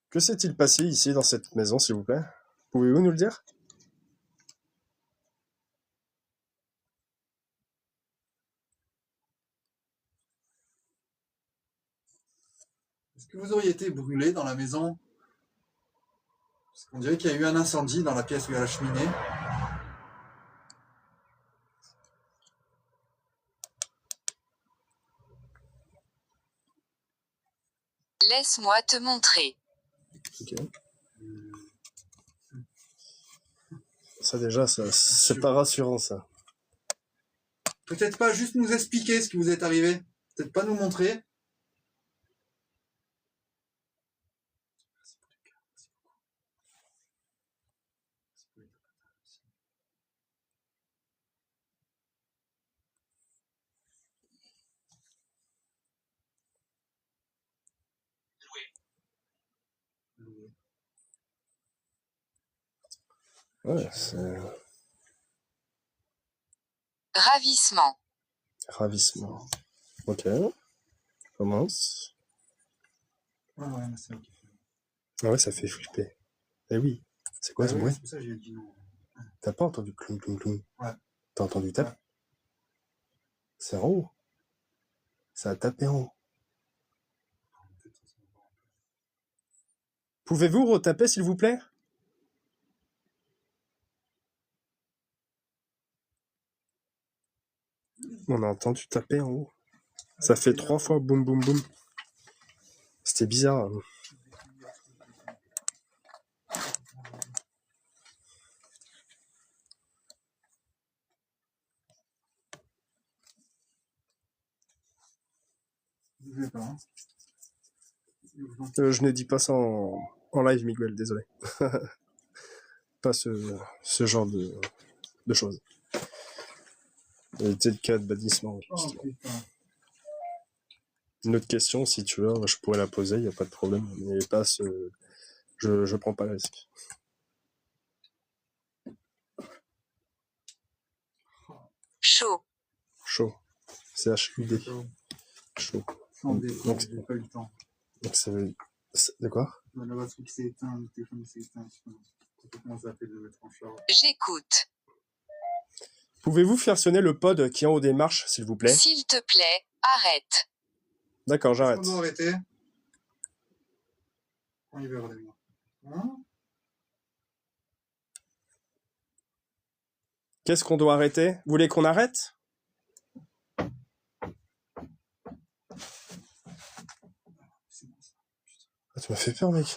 Que s'est-il passé ici, dans cette maison, s'il vous plaît? Pouvez-vous nous le dire? Est-ce que vous auriez été brûlé dans la maison? Parce qu'on dirait qu'il y a eu un incendie dans la pièce où il y a la cheminée. Laisse-moi te montrer. Ok. Ça déjà, c'est pas rassurant, ça. Peut-être pas juste nous expliquer ce qui vous est arrivé. Peut-être pas nous montrer. Ouais, c'est Ravissement. ravissement. Ok. Commence. Ouais, ouais, c'est ok. Ah ouais, ça fait flipper. Eh oui. C'est quoi ce bruit? C'est pour ça que j'ai dit non. T'as pas entendu cloum cloum cloum? Ouais. T'as entendu taper? Ouais. C'est en haut. Ça a tapé en haut. Pouvez-vous retaper, s'il vous plaît? On a entendu taper en haut. Ça fait 3 fois boum boum boum. C'était bizarre. Hein. Je sais pas. Hein. Je ne dis pas ça en live, Miguel, désolé. Pas ce genre de choses. C'était le cas de bannissement. Oh putain. Une autre question, si tu veux, je pourrais la poser, il n'y a pas de problème. Mais pas ce... Je prends pas le risque. Chaud. Chaud. C-H-U-D. Chaud. Sans dé, Donc, j'ai pas eu le temps. donc ça veut... De quoi? La batterie qui s'est éteinte, le téléphone qui s'est éteint. Comment ça fait de le mettre en charge? J'écoute. Pouvez-vous faire sonner le pod qui est en haut des marches, s'il vous plaît? S'il te plaît, arrête. D'accord, j'arrête. On doit arrêter. On y verra les mots. Hein? Qu'est-ce qu'on doit arrêter? Vous voulez qu'on arrête? C'est bon ça. Ah, tu m'as fait peur, mec.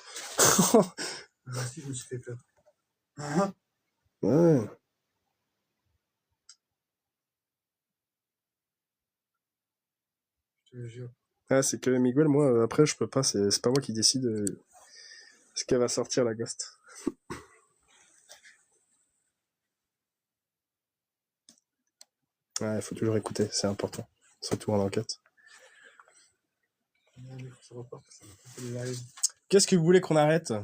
Moi aussi, je me suis fait peur. Hein? Ouais. Je te le jure. Ah, c'est que Miguel, moi, après, je peux pas, c'est pas moi qui décide ce qu'elle va sortir, la Ghost. Ouais, il faut toujours écouter, c'est important. Surtout en enquête. Qu'est-ce que vous voulez qu'on arrête?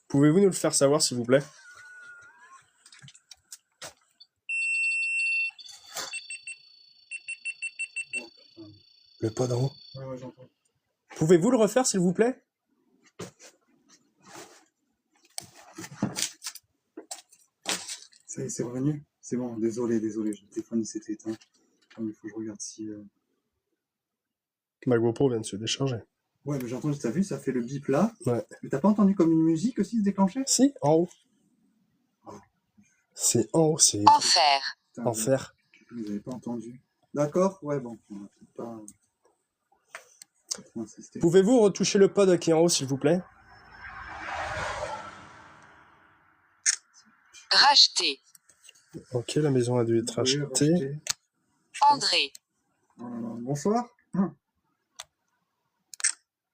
Pouvez-vous nous le faire savoir, s'il vous plaît? Le pod en haut. Ouais, j'entends. Pouvez-vous le refaire, s'il vous plaît? Ça y est, c'est revenu. C'est bon, désolé, le téléphone il s'était éteint. Il faut que je regarde si... Ma GoPro vient de se décharger. Ouais, mais j'ai entendu, t'as vu, ça fait le bip là. Ouais. Mais t'as pas entendu comme une musique aussi se déclencher? Si, en haut. C'est en haut, c'est Enfer. Putain, enfer. vous avez pas entendu. D'accord, ouais, bon, on va peut-être pas trop insister. Pouvez-vous retoucher le pod qui est en haut, s'il vous plaît? Racheter. Ok, la maison a dû être Oui, achetée. racheter. André. Bonsoir.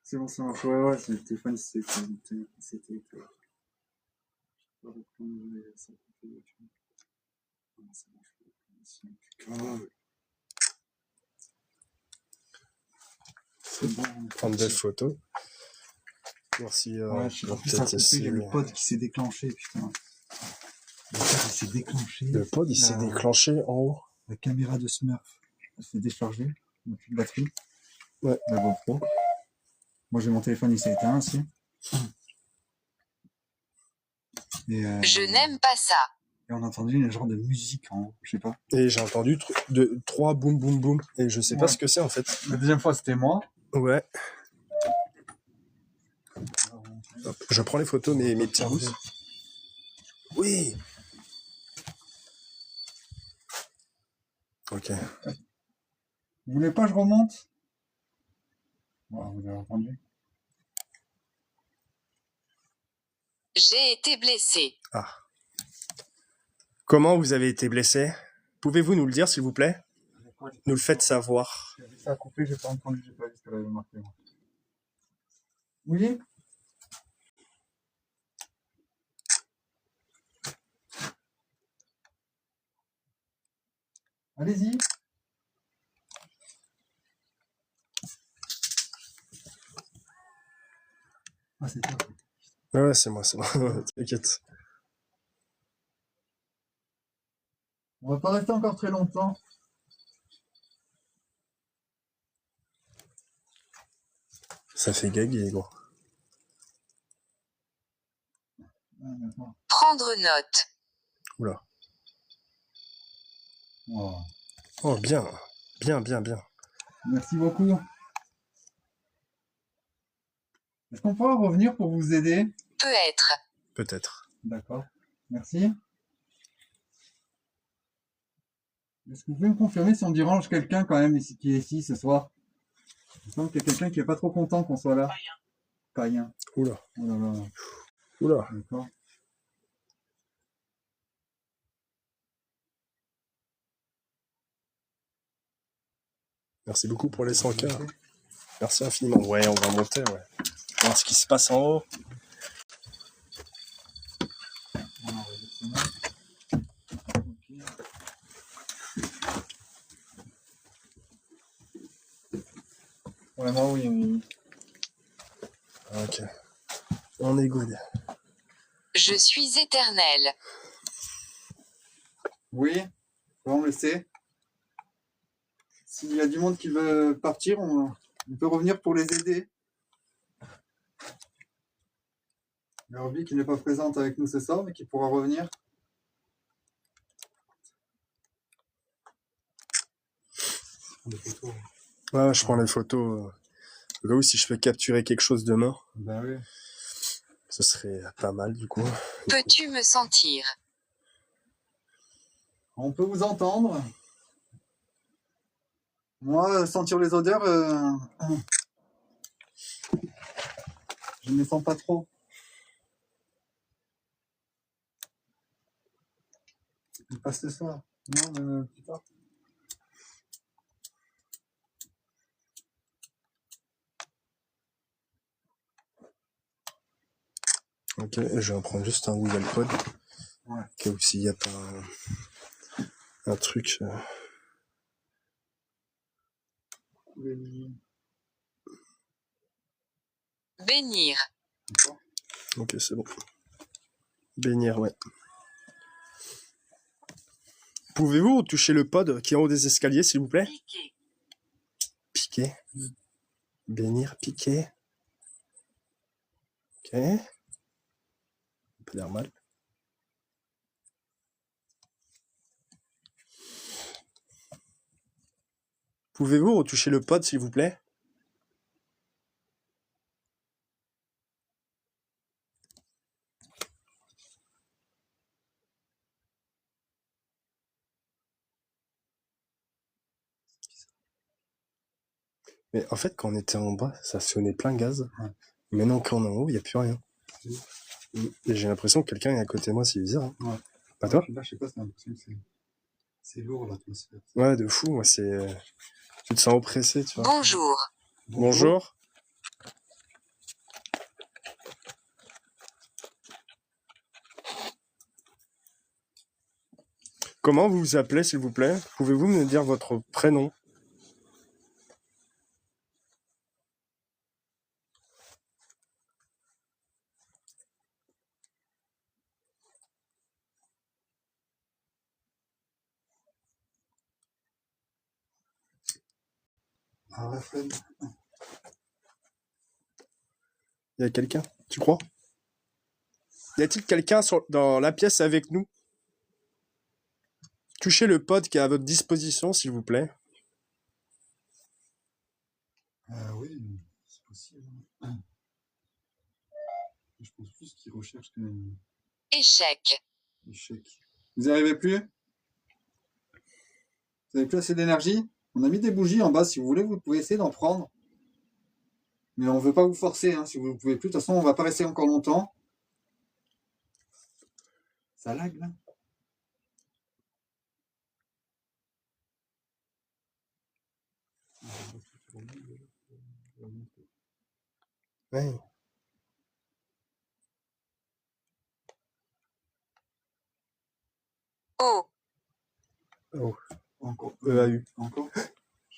C'est bon, ça marche. Ouais, c'est le téléphone, c'était. C'est bon. Prendre des photos. Merci. Ouais, je sais pas, ça a coupé, il y a le pod qui s'est déclenché, putain. Le pod, il s'est déclenché. Le pod, il s'est déclenché en haut. La caméra de Smurf, elle s'est déchargée. Il n'y a plus de batterie. Ouais. La GoPro. Moi, j'ai mon téléphone, il s'est éteint aussi. Et, Je n'aime pas ça. et on a entendu un genre de musique en haut, je sais pas. Et j'ai entendu trois boum boum boum. Et je sais pas Ouais. ce que c'est en fait. La deuxième fois, c'était moi. Ouais. Hop, je prends les photos, mes petits pouces. Oui. Ok. Vous voulez pas que je remonte? Voilà, vous avez entendu. J'ai été blessé. Ah. Comment vous avez été blessé? Pouvez-vous nous le dire, s'il vous plaît? Nous le faites savoir. J'ai vu ça couper, j'ai pas entendu, j'ai pas vu ce qu'elle avait marqué. Moi. Oui? Allez-y. Ah, c'est toi. Ouais, c'est moi, c'est moi. T'inquiète. On va pas rester encore très longtemps. Ça fait gaguer, gros. Ah, d'accord. Prendre note. Oula. Wow. Oh, bien. Bien, bien, bien. Merci beaucoup. Est-ce qu'on pourra revenir pour vous aider? Peut-être. Peut-être. D'accord. Merci. Est-ce que vous pouvez me confirmer si on dérange quelqu'un quand même ici, qui est ici ce soir? Il me semble qu'il y a quelqu'un qui est pas trop content qu'on soit là. Païen. Oula. Oh là là. Oula. D'accord. Merci beaucoup pour les 100K. Merci infiniment. Ouais, on va monter, ouais. Voir ce qui se passe en haut. Voilà, on va descendre. Ok. Ouais, moi oui, oui. Ok. On est good. Je suis éternel. Oui, on le sait. S'il y a du monde qui veut partir, on peut revenir pour les aider. Herbie qui n'est pas présente avec nous ce soir, mais qui pourra revenir. Ouais, je prends les photos. Au cas où, si je peux capturer quelque chose demain, Ben oui. ce serait pas mal, du coup. Peux-tu me sentir? On peut vous entendre. Moi, sentir les odeurs, je ne les sens pas trop. Pas ce soir. Non, plus tard. Ok, je vais en prendre juste un Google Pod. Ouais. Au cas où s'il n'y a pas un truc. Bénir. Ok, c'est bon. Bénir, ouais. Pouvez-vous toucher le pod qui est en haut des escaliers, s'il vous plaît? Piquer. Piquer. Bénir, piquer. Ok. Pas l'air mal. Pouvez-vous retoucher le pod, s'il vous plaît? Mais en fait, quand on était en bas, ça sonnait plein gaz. Ouais. Maintenant, quand on est en haut, il n'y a plus rien. Et j'ai l'impression que quelqu'un est à côté de moi, c'est bizarre. Hein. Ouais. Pas toi? Puis là, je sais pas, c'est l'impression que c'est lourd l'atmosphère. Ouais, de fou. Moi, c'est. Tu te sens oppressé, tu vois. Bonjour. Bonjour. Comment vous vous appelez, s'il vous plaît? Pouvez-vous me dire votre prénom? Ah ouais, Fred. Il y a quelqu'un, tu crois? Y a-t-il quelqu'un dans la pièce avec nous? Touchez le pod qui est à votre disposition, s'il vous plaît. Oui, c'est possible. Je pense plus qu'ils recherchent que Échec. l'échec. Vous n'y arrivez plus? Vous n'avez plus assez d'énergie? On a mis des bougies en bas, si vous voulez, vous pouvez essayer d'en prendre. Mais on ne veut pas vous forcer, hein, si vous ne pouvez plus. De toute façon, on ne va pas rester encore longtemps. Ça lag, là? Ouais. Oh. Oh, Encore. EAU. Encore? Je sais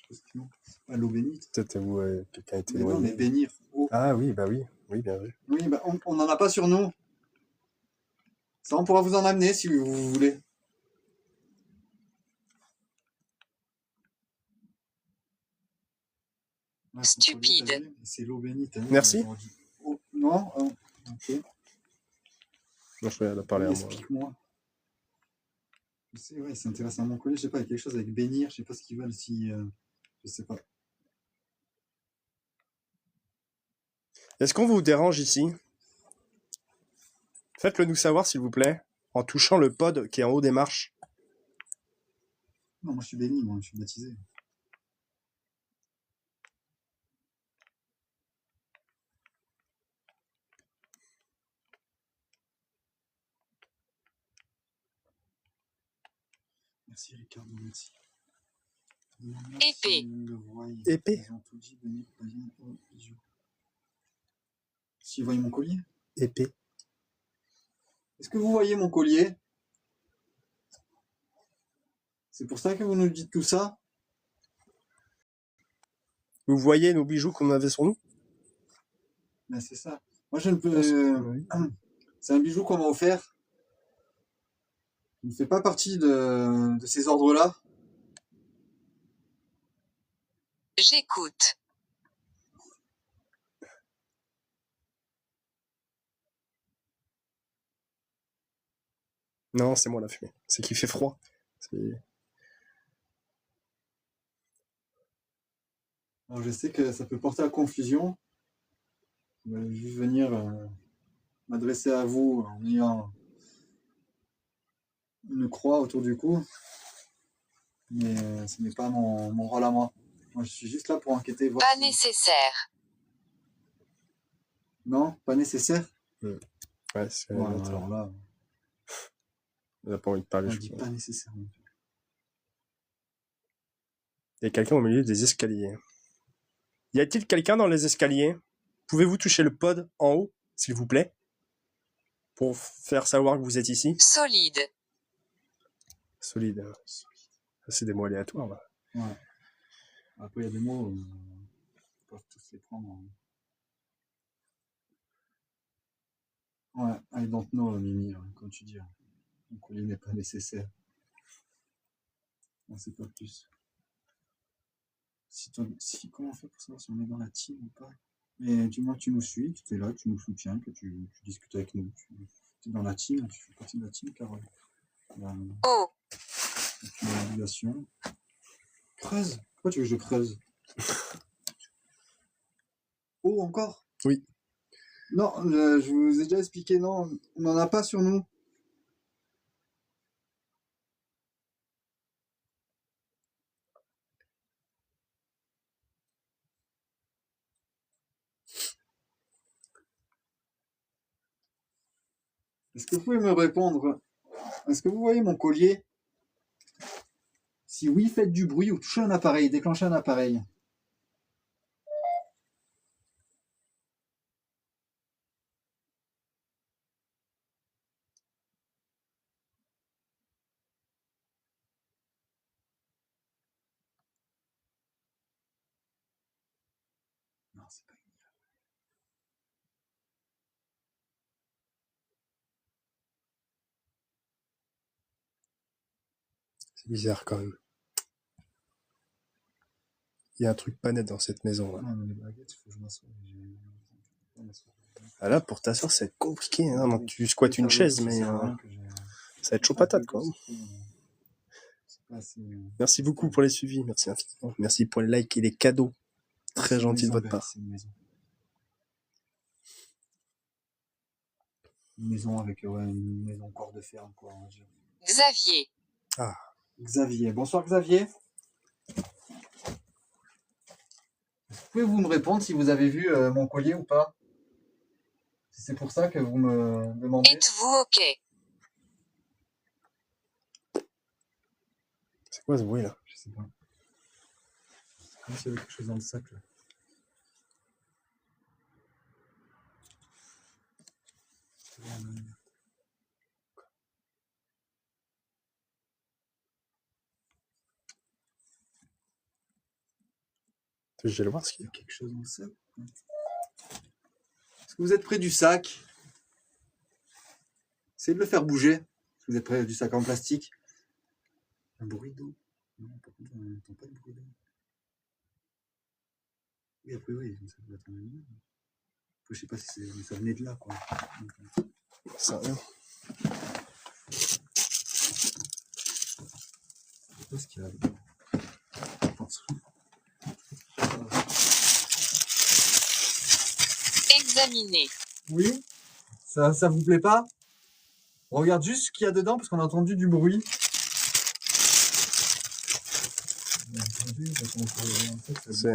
pas ce qu'il manque. C'est pas l'eau bénite. Peut-être où quelqu'un était Mais non, mais éloigné. bénir. Oh. Ah oui, bah oui. Oui, bien vu. Oui, bah, on n'en a pas sur nous. Ça, on pourra vous en amener si vous voulez. Ouais, Stupide. t'as vu? C'est l'eau bénite. Hein, Merci. Oh, non? Ok. Non, je vais parler Oui, à moi. explique-moi. Je sais, ouais, c'est intéressant à mon collègue. Je sais pas, il y a quelque chose avec bénir. Je sais pas ce qu'ils veulent si. Je sais pas. Est-ce qu'on vous dérange ici? Faites-le nous savoir, s'il vous plaît, en touchant le pod qui est en haut des marches. Non, moi je suis béni, moi je suis baptisé. Merci Ricardo, merci. Épée. Épée. Ils ont tout dit, béni, prévient, bisous. Si vous voyez mon collier? Épée. Est-ce que vous voyez mon collier? C'est pour ça que vous nous dites tout ça? Vous voyez nos bijoux qu'on avait sur nous? Ben c'est ça. Moi je ne peux. C'est un bijou qu'on m'a offert. Il ne fait pas partie de ces ordres-là. J'écoute. Non, c'est moi la fumée. C'est qu'il fait froid. Alors je sais que ça peut porter à confusion. Je vais juste venir m'adresser à vous en ayant une croix autour du cou. Mais ce n'est pas mon rôle à moi. Moi, je suis juste là pour enquêter. Voir Pas si... nécessaire. Non, pas nécessaire. Ouais, c'est. Ouais, alors là, On n'a pas envie de parler. on Je dit crois. pas nécessaire. Il y a quelqu'un au milieu des escaliers. Y a-t-il quelqu'un dans les escaliers? Pouvez-vous toucher le pod en haut, s'il vous plaît? Pour faire savoir que vous êtes ici. Solide. Solide. Hein. Ça, c'est des mots aléatoires, là. Ouais. Après, il y a des mots, on peut tous les prendre. Ouais, I don't know, Mimi, comme tu dis. Mon collier n'est pas nécessaire. On sait pas plus. Comment on fait pour savoir si on est dans la team ou pas? Mais du moins que tu nous suis, que tu es là, que tu nous soutiens, que tu discutes avec nous. Tu es dans la team, tu fais partie de la team, Carole. Oh. C'est une obligation. Creuse. Pourquoi tu veux que je creuse? Oh, encore? Oui. Non, je vous ai déjà expliqué, non, on n'en a pas sur nous. Est-ce que vous pouvez me répondre? Est-ce que vous voyez mon collier? Si oui, faites du bruit ou touchez un appareil, déclenchez un appareil. Non, c'est pas une. C'est bizarre, quand même. Il y a un truc pas net dans cette maison, là. Non, mais les baguettes, il faut que je m'assoie. Ah là, pour t'asseoir, ça va être compliqué, hein. Donc, tu squattes une chaise, mais ça va être chaud patate, quoi. Merci beaucoup pour les suivis, merci infiniment. Merci pour les likes et les cadeaux. Très gentil de votre part. C'est une maison avec une maison corps de ferme, quoi. On va dire. Xavier. Ah. Xavier. Bonsoir, Xavier. Pouvez-vous me répondre si vous avez vu mon collier ou pas? Si c'est pour ça que vous me demandez. Êtes-vous OK? C'est quoi ce bruit, là? Je sais pas. C'est comme s'il y avait quelque chose dans le sac, là. Je vais le voir ce qu'il y Il y a quelque chose dans le sac. Est-ce que vous êtes près du sac? Essayez de le faire bouger. Est-ce que vous êtes près du sac en plastique? Un bruit d'eau? Non, par contre, on n'entend pas de bruit d'eau. Oui, après, oui, ça doit être un animal. Je sais pas si ça venait de là, quoi. a. Ça rien. Je sais pas ce qu'il y a là-dedans. Je pense. Examiner. Oui? Ça vous plaît pas? On regarde juste ce qu'il y a dedans parce qu'on a entendu du bruit. C'est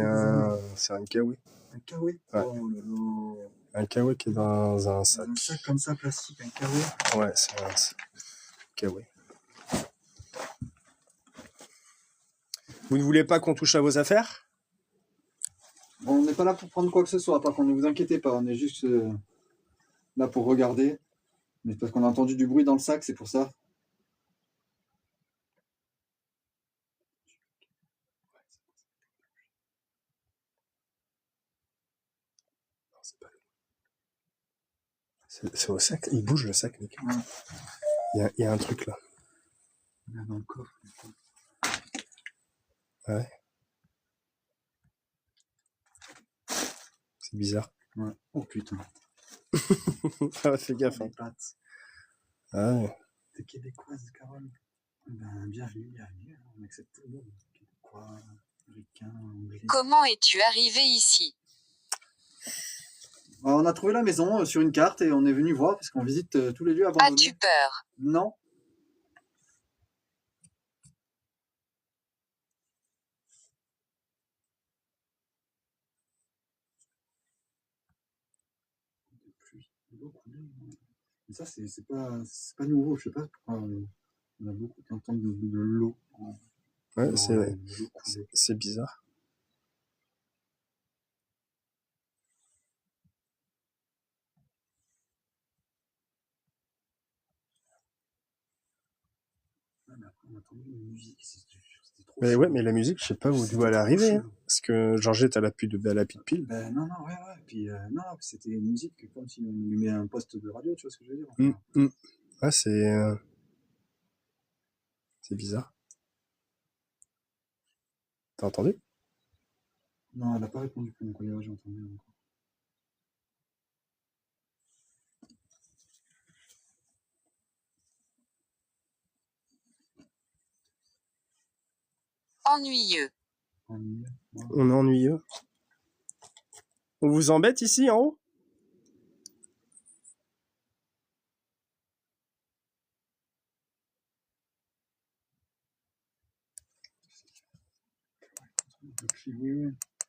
un kawaii. Un kawaii? Ouais. Oh là là. Un kawaii qui est dans un sac. Un sac comme ça, plastique, un kawaii. Ouais, c'est un kawaii. Vous ne voulez pas qu'on touche à vos affaires? Bon, on n'est pas là pour prendre quoi que ce soit, par contre, ne vous inquiétez pas, on est juste là pour regarder. Mais parce qu'on a entendu du bruit dans le sac, c'est pour ça. C'est au sac. Il bouge le sac, mec. Ouais. Il y a un truc là. Il y a dans le coffre. Ouais. C'est bizarre. Ouais. Oh putain. Ah, fais gaffe. Les Hein. pattes. Ah ouais. T'es québécoise, Carole? Ben, bienvenue. On accepte tout le monde. Québécois, américain, anglais. Comment es-tu arrivé ici? On a trouvé la maison sur une carte et on est venu voir parce qu'on visite tous les lieux abandonnés. As-tu peur? Non. Mais ça, c'est pas nouveau. Je sais pas pourquoi on a beaucoup qui entendent de l'eau. Ouais, Non, c'est bizarre. entendu une musique. C'était trop Mais chaud. ouais, mais la musique, je sais pas d'où elle est arrivée. Hein, parce que Georgette, elle a plus de pile. Ben non, ouais. Puis non, c'était une musique comme si on allumait un poste de radio, tu vois ce que je veux dire. Ah, c'est bizarre. T'as entendu? Non, elle a pas répondu pour mon collègue, j'ai entendu. Encore. Ennuyeux. Ennuyeux. Ouais. On est ennuyeux. On vous embête ici, en haut?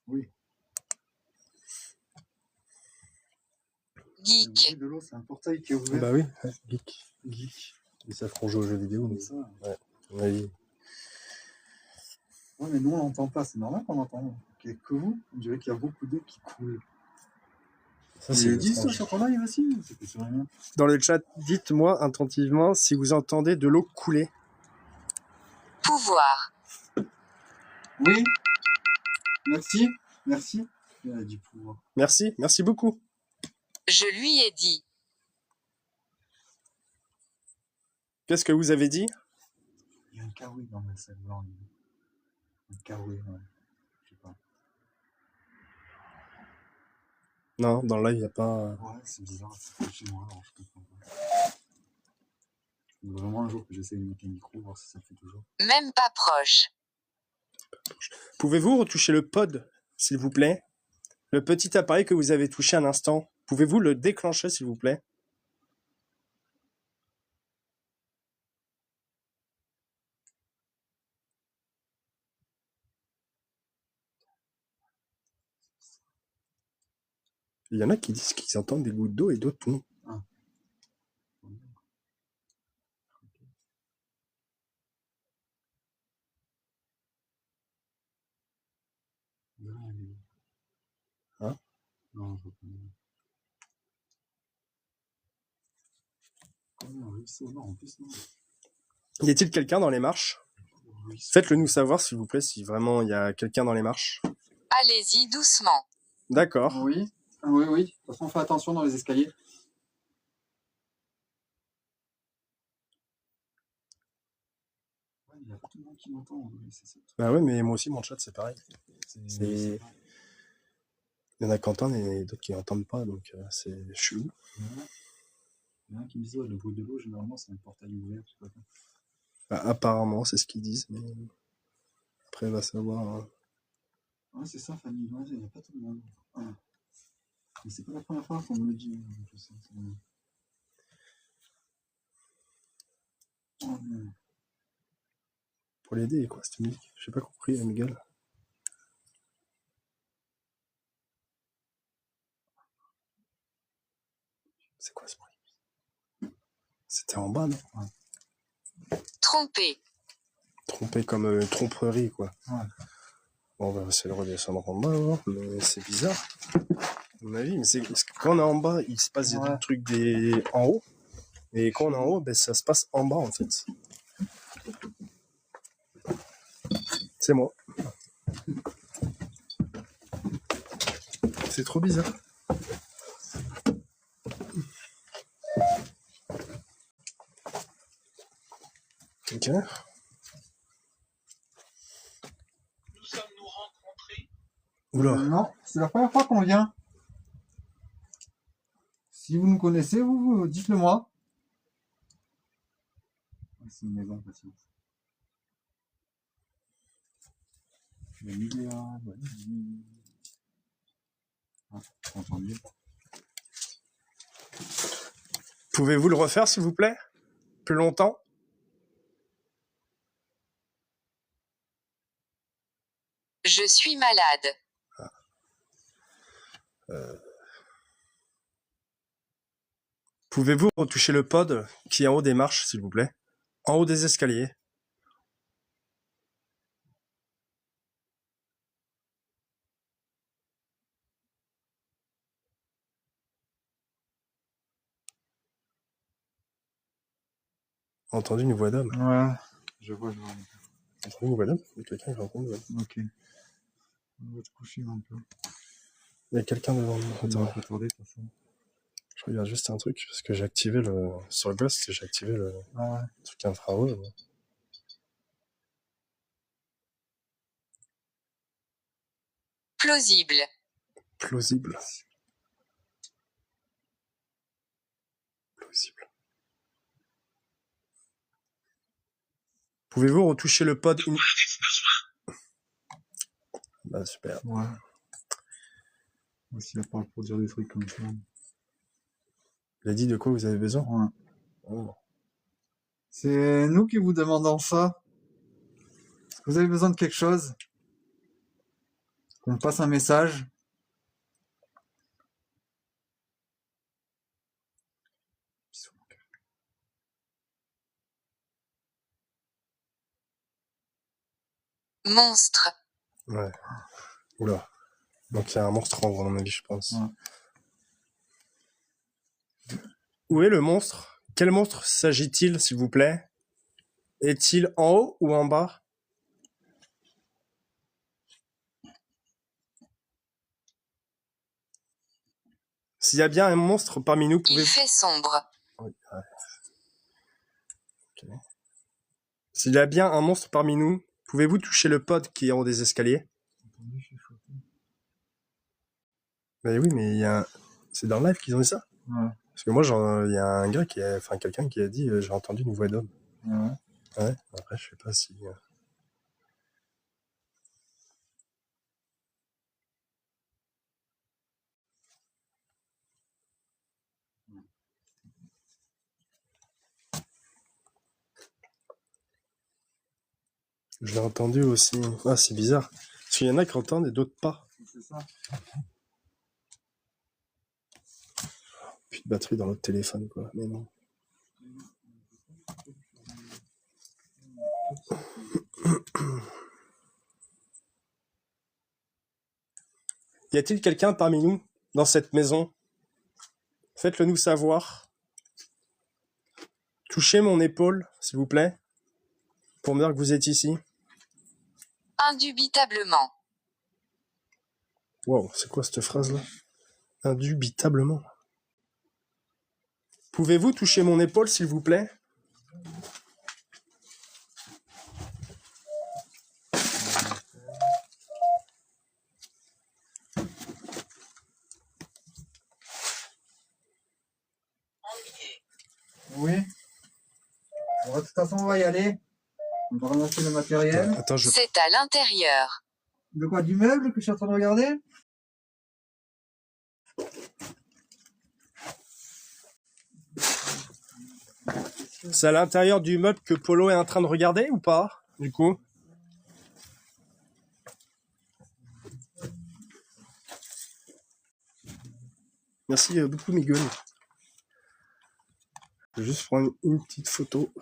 Oui. Geek. De l'eau, c'est un portail qui est ouvert. Bah oui, geek. Geek. Ils savent qu'on joue aux jeux vidéo. Comme Mais... ça. Ouais, oui. Ouais, mais nous, on l'entend pas. C'est normal qu'on l'entende. Il n'y a que vous. On dirait qu'il y a beaucoup d'eau qui coule. Ça, C'est dit ça étrange. sur ton live aussi. C'était sur rien. Dans le chat, dites-moi attentivement si vous entendez de l'eau couler. Pouvoir. Oui. Merci. Il a du pouvoir. Merci beaucoup. Je lui ai dit. Qu'est-ce que vous avez dit? Il y a un kawaii dans ma salle blanche. Un kawaii, ouais. Je sais pas. Non, dans le live, il n'y a pas... Ouais, c'est bizarre. C'est chez moi, alors je comprends pas. Il faut vraiment un jour que j'essaie de mettre un micro, voir si ça fait toujours. Même pas proche. Pouvez-vous retoucher le pod, s'il vous plaît? Le petit appareil que vous avez touché un instant, pouvez-vous le déclencher, s'il vous plaît? Il y en a qui disent qu'ils entendent des gouttes d'eau et d'autres non. Ah. Hein? Non, je vois pas. Comment un ruisseau? Non, en plus, non. Y a-t-il quelqu'un dans les marches? Ruisseau. Faites-le nous savoir, s'il vous plaît, si vraiment il y a quelqu'un dans les marches. Allez-y doucement. D'accord. Oui. Ah, oui. De toute façon, fais attention dans les escaliers. Ouais, il y a pas tout le monde qui m'entend. Oui, c'est ça. Bah ouais, mais moi aussi, mon chat, c'est pareil. C'est Il y en a qui entendent et d'autres qui n'entendent pas, donc c'est chelou. Il y en a qui me disent, ouais, le bruit de l'eau, généralement, c'est un portail ouvert. Je sais pas quoi. Bah, apparemment, c'est ce qu'ils disent, mais après, on va savoir. Hein. Ouais, c'est ça, Fanny. Ouais, il n'y a pas tout le monde. Ah. Mais c'est pas la première fois qu'on me le dit. Je sais, oh, non. Pour l'aider, quoi, cette musique. J'ai pas compris, Miguel. C'est quoi ce bruit? C'était en bas, non? Ouais. Trompé. Trompé comme tromperie, quoi. Ouais. Bon, on va essayer de redescendre en bas, alors. Mais c'est bizarre. À mon avis, mais c'est parce que quand on est en bas, il se passe des trucs en haut. Et quand on est en haut, ben, ça se passe en bas, en fait. C'est moi. C'est trop bizarre. Ok. Nous sommes-nous rencontrés? Oula. Non, c'est la première fois qu'on vient. Si vous nous connaissez, vous dites-le moi. C'est une maison, patience. Le milliard, ouais. Ah, entendu. Pouvez-vous le refaire, s'il vous plaît? Plus longtemps? Je suis malade. Pouvez-vous retoucher le pod qui est en haut des marches, s'il vous plaît? En haut des escaliers. Entendu une voix d'homme. Ouais, Je vois. T'as entendu une nouvelle homme? Il y a quelqu'un qui rencontre une nouvelle homme. Ok. On va te coucher un peu. Il y a quelqu'un devant nous. On va Attends, pas tarder, de toute façon. je regarde juste un truc, parce que j'ai activé le... Sur le Ghost, j'ai activé le Ah ouais. truc infrarouge. Plausible. Plausible. Plausible. Pouvez-vous retoucher le pod Bah super. Ouais. Aussi, à part pour dire des trucs comme ça. Il a dit de quoi vous avez besoin? Ouais. Oh. C'est nous qui vous demandons ça. Est-ce que vous avez besoin de quelque chose? Qu'on passe un message? Monstre. Ouais. Oula. Donc il y a un monstre en gros, à mon avis, je pense. Ouais. Où est le monstre? Quel monstre s'agit-il, s'il vous plaît? Est-il en haut ou en bas? S'il y a bien un monstre parmi nous, Il pouvez... fait sombre. Oui, ouais. Ok. S'il y a bien un monstre parmi nous, pouvez-vous toucher le pod qui est en haut des escaliers? Mais oui, mais il y a un... C'est dans le live qu'ils ont dit ça? Ouais. Parce que moi, il y a un gars qui a... Enfin, quelqu'un qui a dit j'ai entendu une voix d'homme. Ouais. Ouais, après, je sais pas si... Je l'ai entendu aussi. Ah, c'est bizarre. Parce qu'il y en a qui entendent et d'autres pas. C'est ça. Plus de batterie dans notre téléphone, quoi. Mais non. Y a-t-il quelqu'un parmi nous dans cette maison? Faites-le nous savoir. Touchez mon épaule, s'il vous plaît, pour me dire que vous êtes ici. Indubitablement. Wow, c'est quoi cette phrase-là? Indubitablement. Pouvez-vous toucher mon épaule, s'il vous plaît? Oui. Bon, de toute façon, on va y aller. On va ramasser le matériel. Attends, je... C'est à l'intérieur. De quoi? Du meuble que je suis en train de regarder? C'est à l'intérieur du meuble que Polo est en train de regarder ou pas, du coup? Merci beaucoup, Miguel. Je vais juste prendre une petite photo.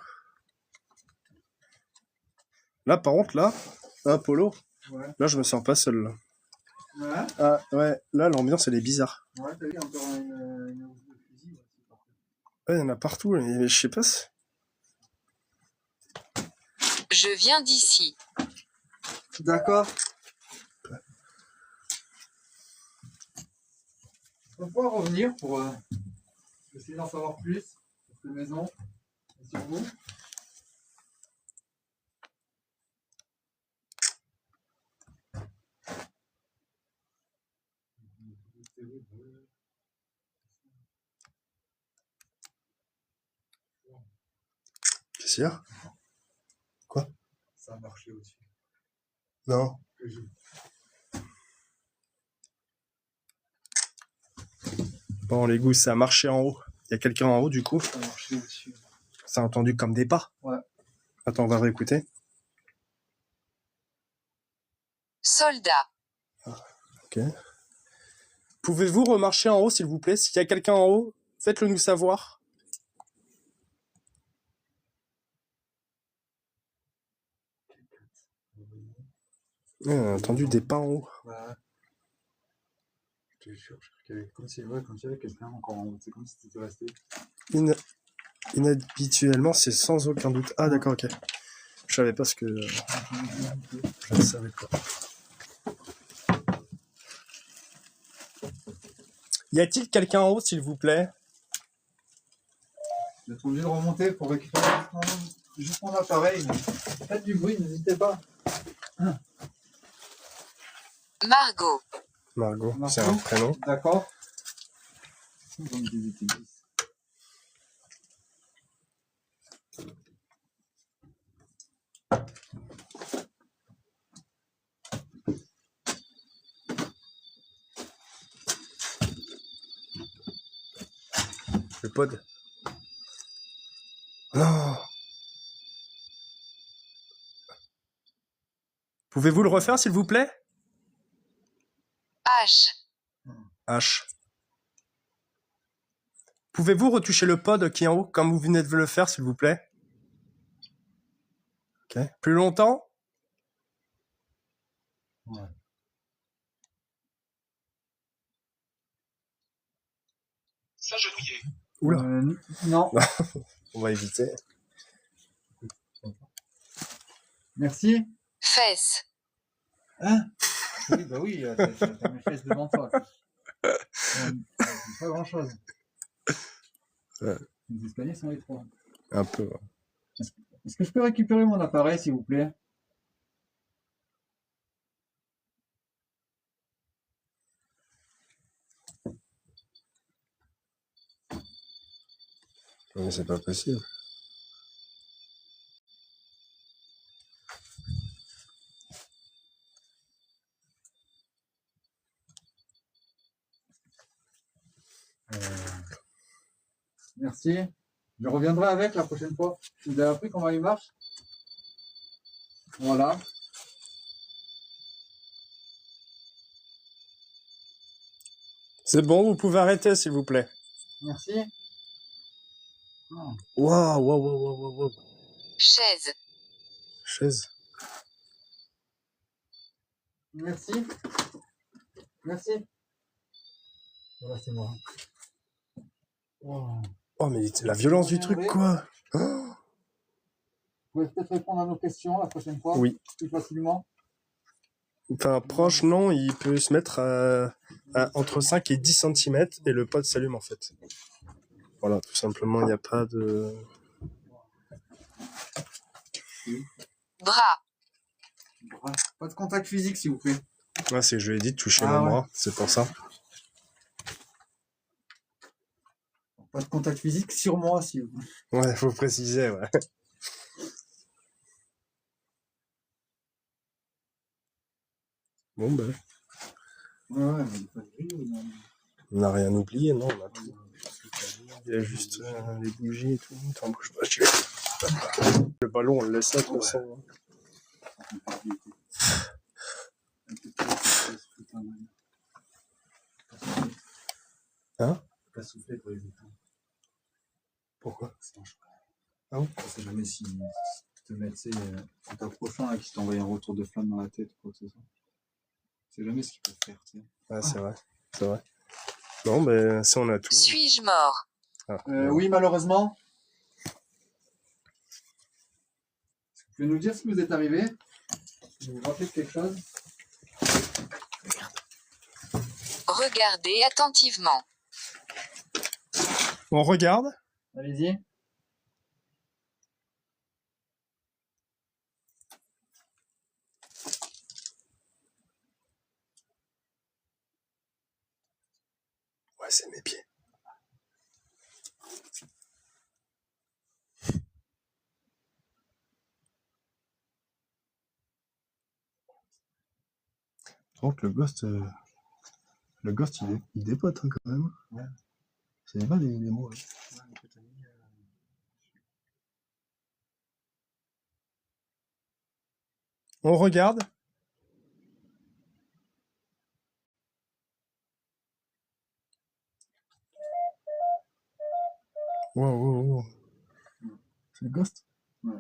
Là, par contre, là, Polo, Ouais. là, je me sens pas seul, là. Ouais. Ah, ouais, là, l'ambiance, elle est bizarre. Ouais, t'as vu, encore une housse de fusil. Ouais, c'est parfait. Ouais, il y en a partout, mais je sais pas si... Je viens d'ici. D'accord. On va pouvoir revenir pour essayer d'en savoir plus sur cette maison et sur vous. Qu'est-ce qu'il y a? Quoi? Ça a marché aussi. Non. Que je- Bon, les goûts, ça a marché en haut. Il y a quelqu'un en haut, du coup. Ça a marché au-dessus. Ça a entendu comme des pas. Ouais. Attends, on va réécouter. Soldat. Ok. Pouvez-vous remarcher en haut, s'il vous plaît? S'il y a quelqu'un en haut, faites-le nous savoir. On a entendu des pas en haut. Ouais. Je te jure, je crois qu'il y avait comme si, ouais, comme s'il y avait quelqu'un encore en haut. C'est comme si tu étais resté. Inhabituellement, c'est sans aucun doute. Ah, d'accord, ok. Je savais pas ce que... Je ne savais pas. Y a-t-il quelqu'un en haut, s'il vous plaît? Vous êtes obligé de remonter pour récupérer juste mon appareil. Faites du bruit, n'hésitez pas. Margot. Margot, Margot. c'est un prénom. D'accord. Donc, des études. Le pod. Non. Pouvez-vous le refaire, s'il vous plaît? H. H. Pouvez-vous retoucher le pod qui est en haut, comme vous venez de le faire, s'il vous plaît? Ok. Plus longtemps? Ouais. S'agenouiller. Oula. Non. On va éviter. Merci. Fesses. Hein? Oui, bah oui, t'as mes fesses devant toi. Pas grand chose. Ouais. Les escaliers sont étroits. Un peu. Ouais. Est-ce que je peux récupérer mon appareil, s'il vous plaît? Mais c'est pas possible. Merci. Je reviendrai avec la prochaine fois. Vous avez appris comment il marche? Voilà. C'est bon, vous pouvez arrêter, s'il vous plaît. Merci. Oh. Waouh, waouh, waouh, waouh, waouh. Chaise. Chaise. Merci. Merci. Voilà, c'est moi. Wow. Oh, mais la violence du truc, quoi. Oh. Vous pouvez peut-être répondre à nos questions la prochaine fois? Oui. Plus facilement. Enfin, proche, non, il peut se mettre à entre 5 et 10 cm et le pod s'allume, en fait. Voilà, tout simplement, il n'y a pas de... Bras. Pas de contact physique, s'il vous plaît. Ouais, c'est que je lui ai dit de toucher Ah mon ouais. bras, c'est pour ça. Pas de contact physique sur moi, s'il vous plaît. Ouais, faut préciser, ouais. Bon, ben, Ouais, mais pas de bruit, non. on n'a rien oublié, non, on a tout. Il y a juste les bougies et tout. Attends, bouge pas, je vais... Le ballon, on le laisse là, de toute façon. Hein? Pas souffler pour les étoiles. Pourquoi? Ah bon? Je sais jamais si te mettre, tu sais, en t'approchant là, qui t'envoie un retour de flamme dans la tête ou quoi que ce soit. Je sais jamais ce qu'ils peuvent faire, tu sais. Ouais, c'est vrai, c'est vrai. Bon, ben, ça, on a tout. Suis-je mort? Ah, Oui, malheureusement. Est-ce que vous pouvez nous dire ce qui vous est arrivé? Vous vous rappelez de quelque chose? Regardez attentivement. On regarde. Allez-y. Ouais, c'est mes pieds. Donc le ghost, il dépote hein, quand même. Ouais. C'est pas des mots. Hein. On regarde. Wow, wow, wow. C'est le ghost? Ouais.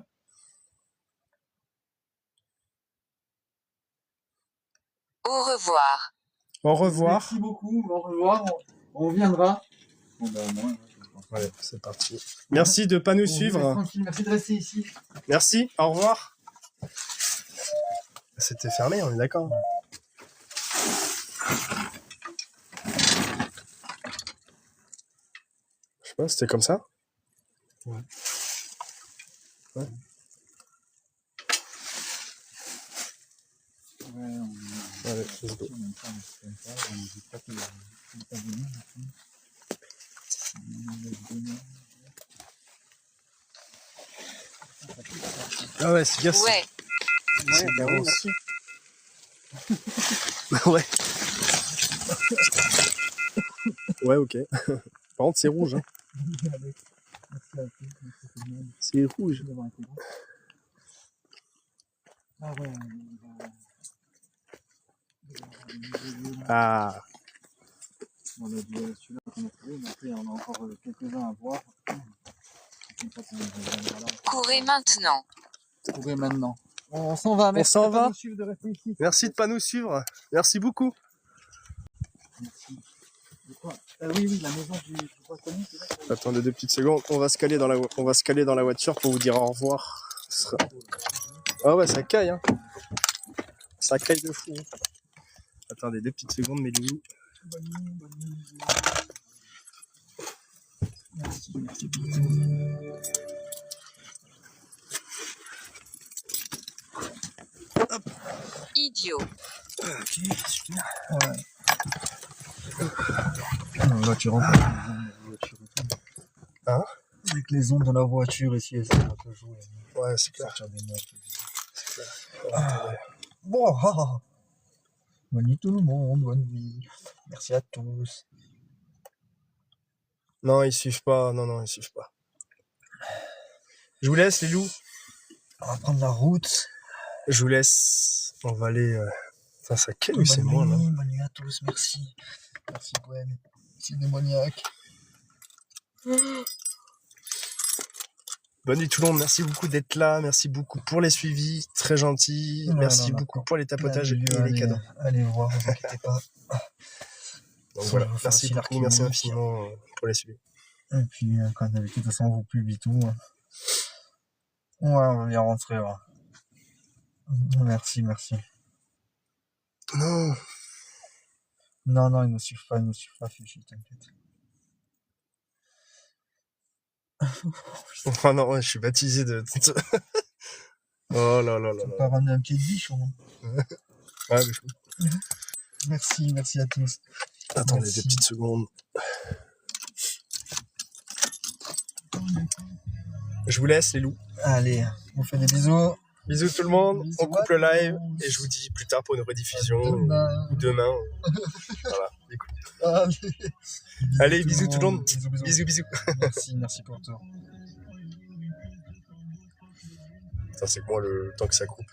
Au revoir. Au revoir. Merci beaucoup. Au revoir. On reviendra. Bon, bah, au moins, Allez, c'est parti. Merci de pas nous suivre. Tranquille. Merci de rester ici. Merci, au revoir. C'était fermé, on est d'accord. Je sais pas, c'était comme ça. Ouais. Ouais. Ouais, Allez, let's go. Ah ouais, c'est yes. Ouais. C'est bah grosse. oui, merci. Ouais. Ouais, ok. Par contre, c'est rouge. Hein. C'est rouge. Ah ouais. Ah. On a dit celui-là qu'on a trouvé, mais après on a encore quelques-uns à voir. Courez maintenant. Courez maintenant. On s'en va, merci s'en de pas va. nous suivre de rester ici. Merci de pas nous suivre. Merci beaucoup. Merci. De quoi oui, la maison du poissonnier, c'est ça. Attendez 2 petites secondes. On va se caler dans la voiture pour vous dire au revoir. Ce sera- Ah ouais, ça caille. Hein. Ça caille de fou. Hein. Attendez 2 petites secondes, mes loulous. Bonne nuit. Merci. Idiot. Ok, super. Ouais. Là, tu rentres avec les voitures. Hein? Avec les ondes de la voiture ici, ça va te jouer. Ouais, c'est clair. Sortir des notes. C'est clair. Attendez. Bon, bonne nuit tout le monde, bonne nuit. Merci à tous. Non, ils suivent pas. Non, ils suivent pas. Je vous laisse, les loups. On va prendre la route. Je vous laisse. On va aller... Putain, ça caille, Bonne c'est moi, là. nuit, bonne nuit à tous, merci. Merci Gwen. C'est démoniaque. Bonne nuit tout le monde, merci beaucoup d'être là, merci beaucoup pour les suivis, très gentil, Ouais, merci non, beaucoup d'accord. pour les tapotages Allez, et les cadeaux. Allez voir, ne vous inquiétez pas. Donc Ça voilà, va vous faire merci filer beaucoup, merci clinique. infiniment pour les suivis. Et puis, comme d'habitude, de toute façon, on vous publie tout. Ouais, on va bien rentrer. Ouais. Merci. Non, Non, ils ne suivent pas, Fifi, t'inquiète. oh non, ouais, je suis baptisé de... Oh là là là Faut là. pas ramener un pied de biche, au moins. Ouais, mais je- Merci à tous. Attendez Merci. 2 petites secondes. Je vous laisse les loups. Allez, on fait des bisous. Bisous tout le monde, Bisous on coupe à le live tous. et je vous dis plus tard pour une rediffusion Demain. ou demain. Voilà, écoute. Allez, Allez, bisous tout le monde. Bisous. Bisous. Merci pour tout. Attends, c'est quoi le temps que ça coupe?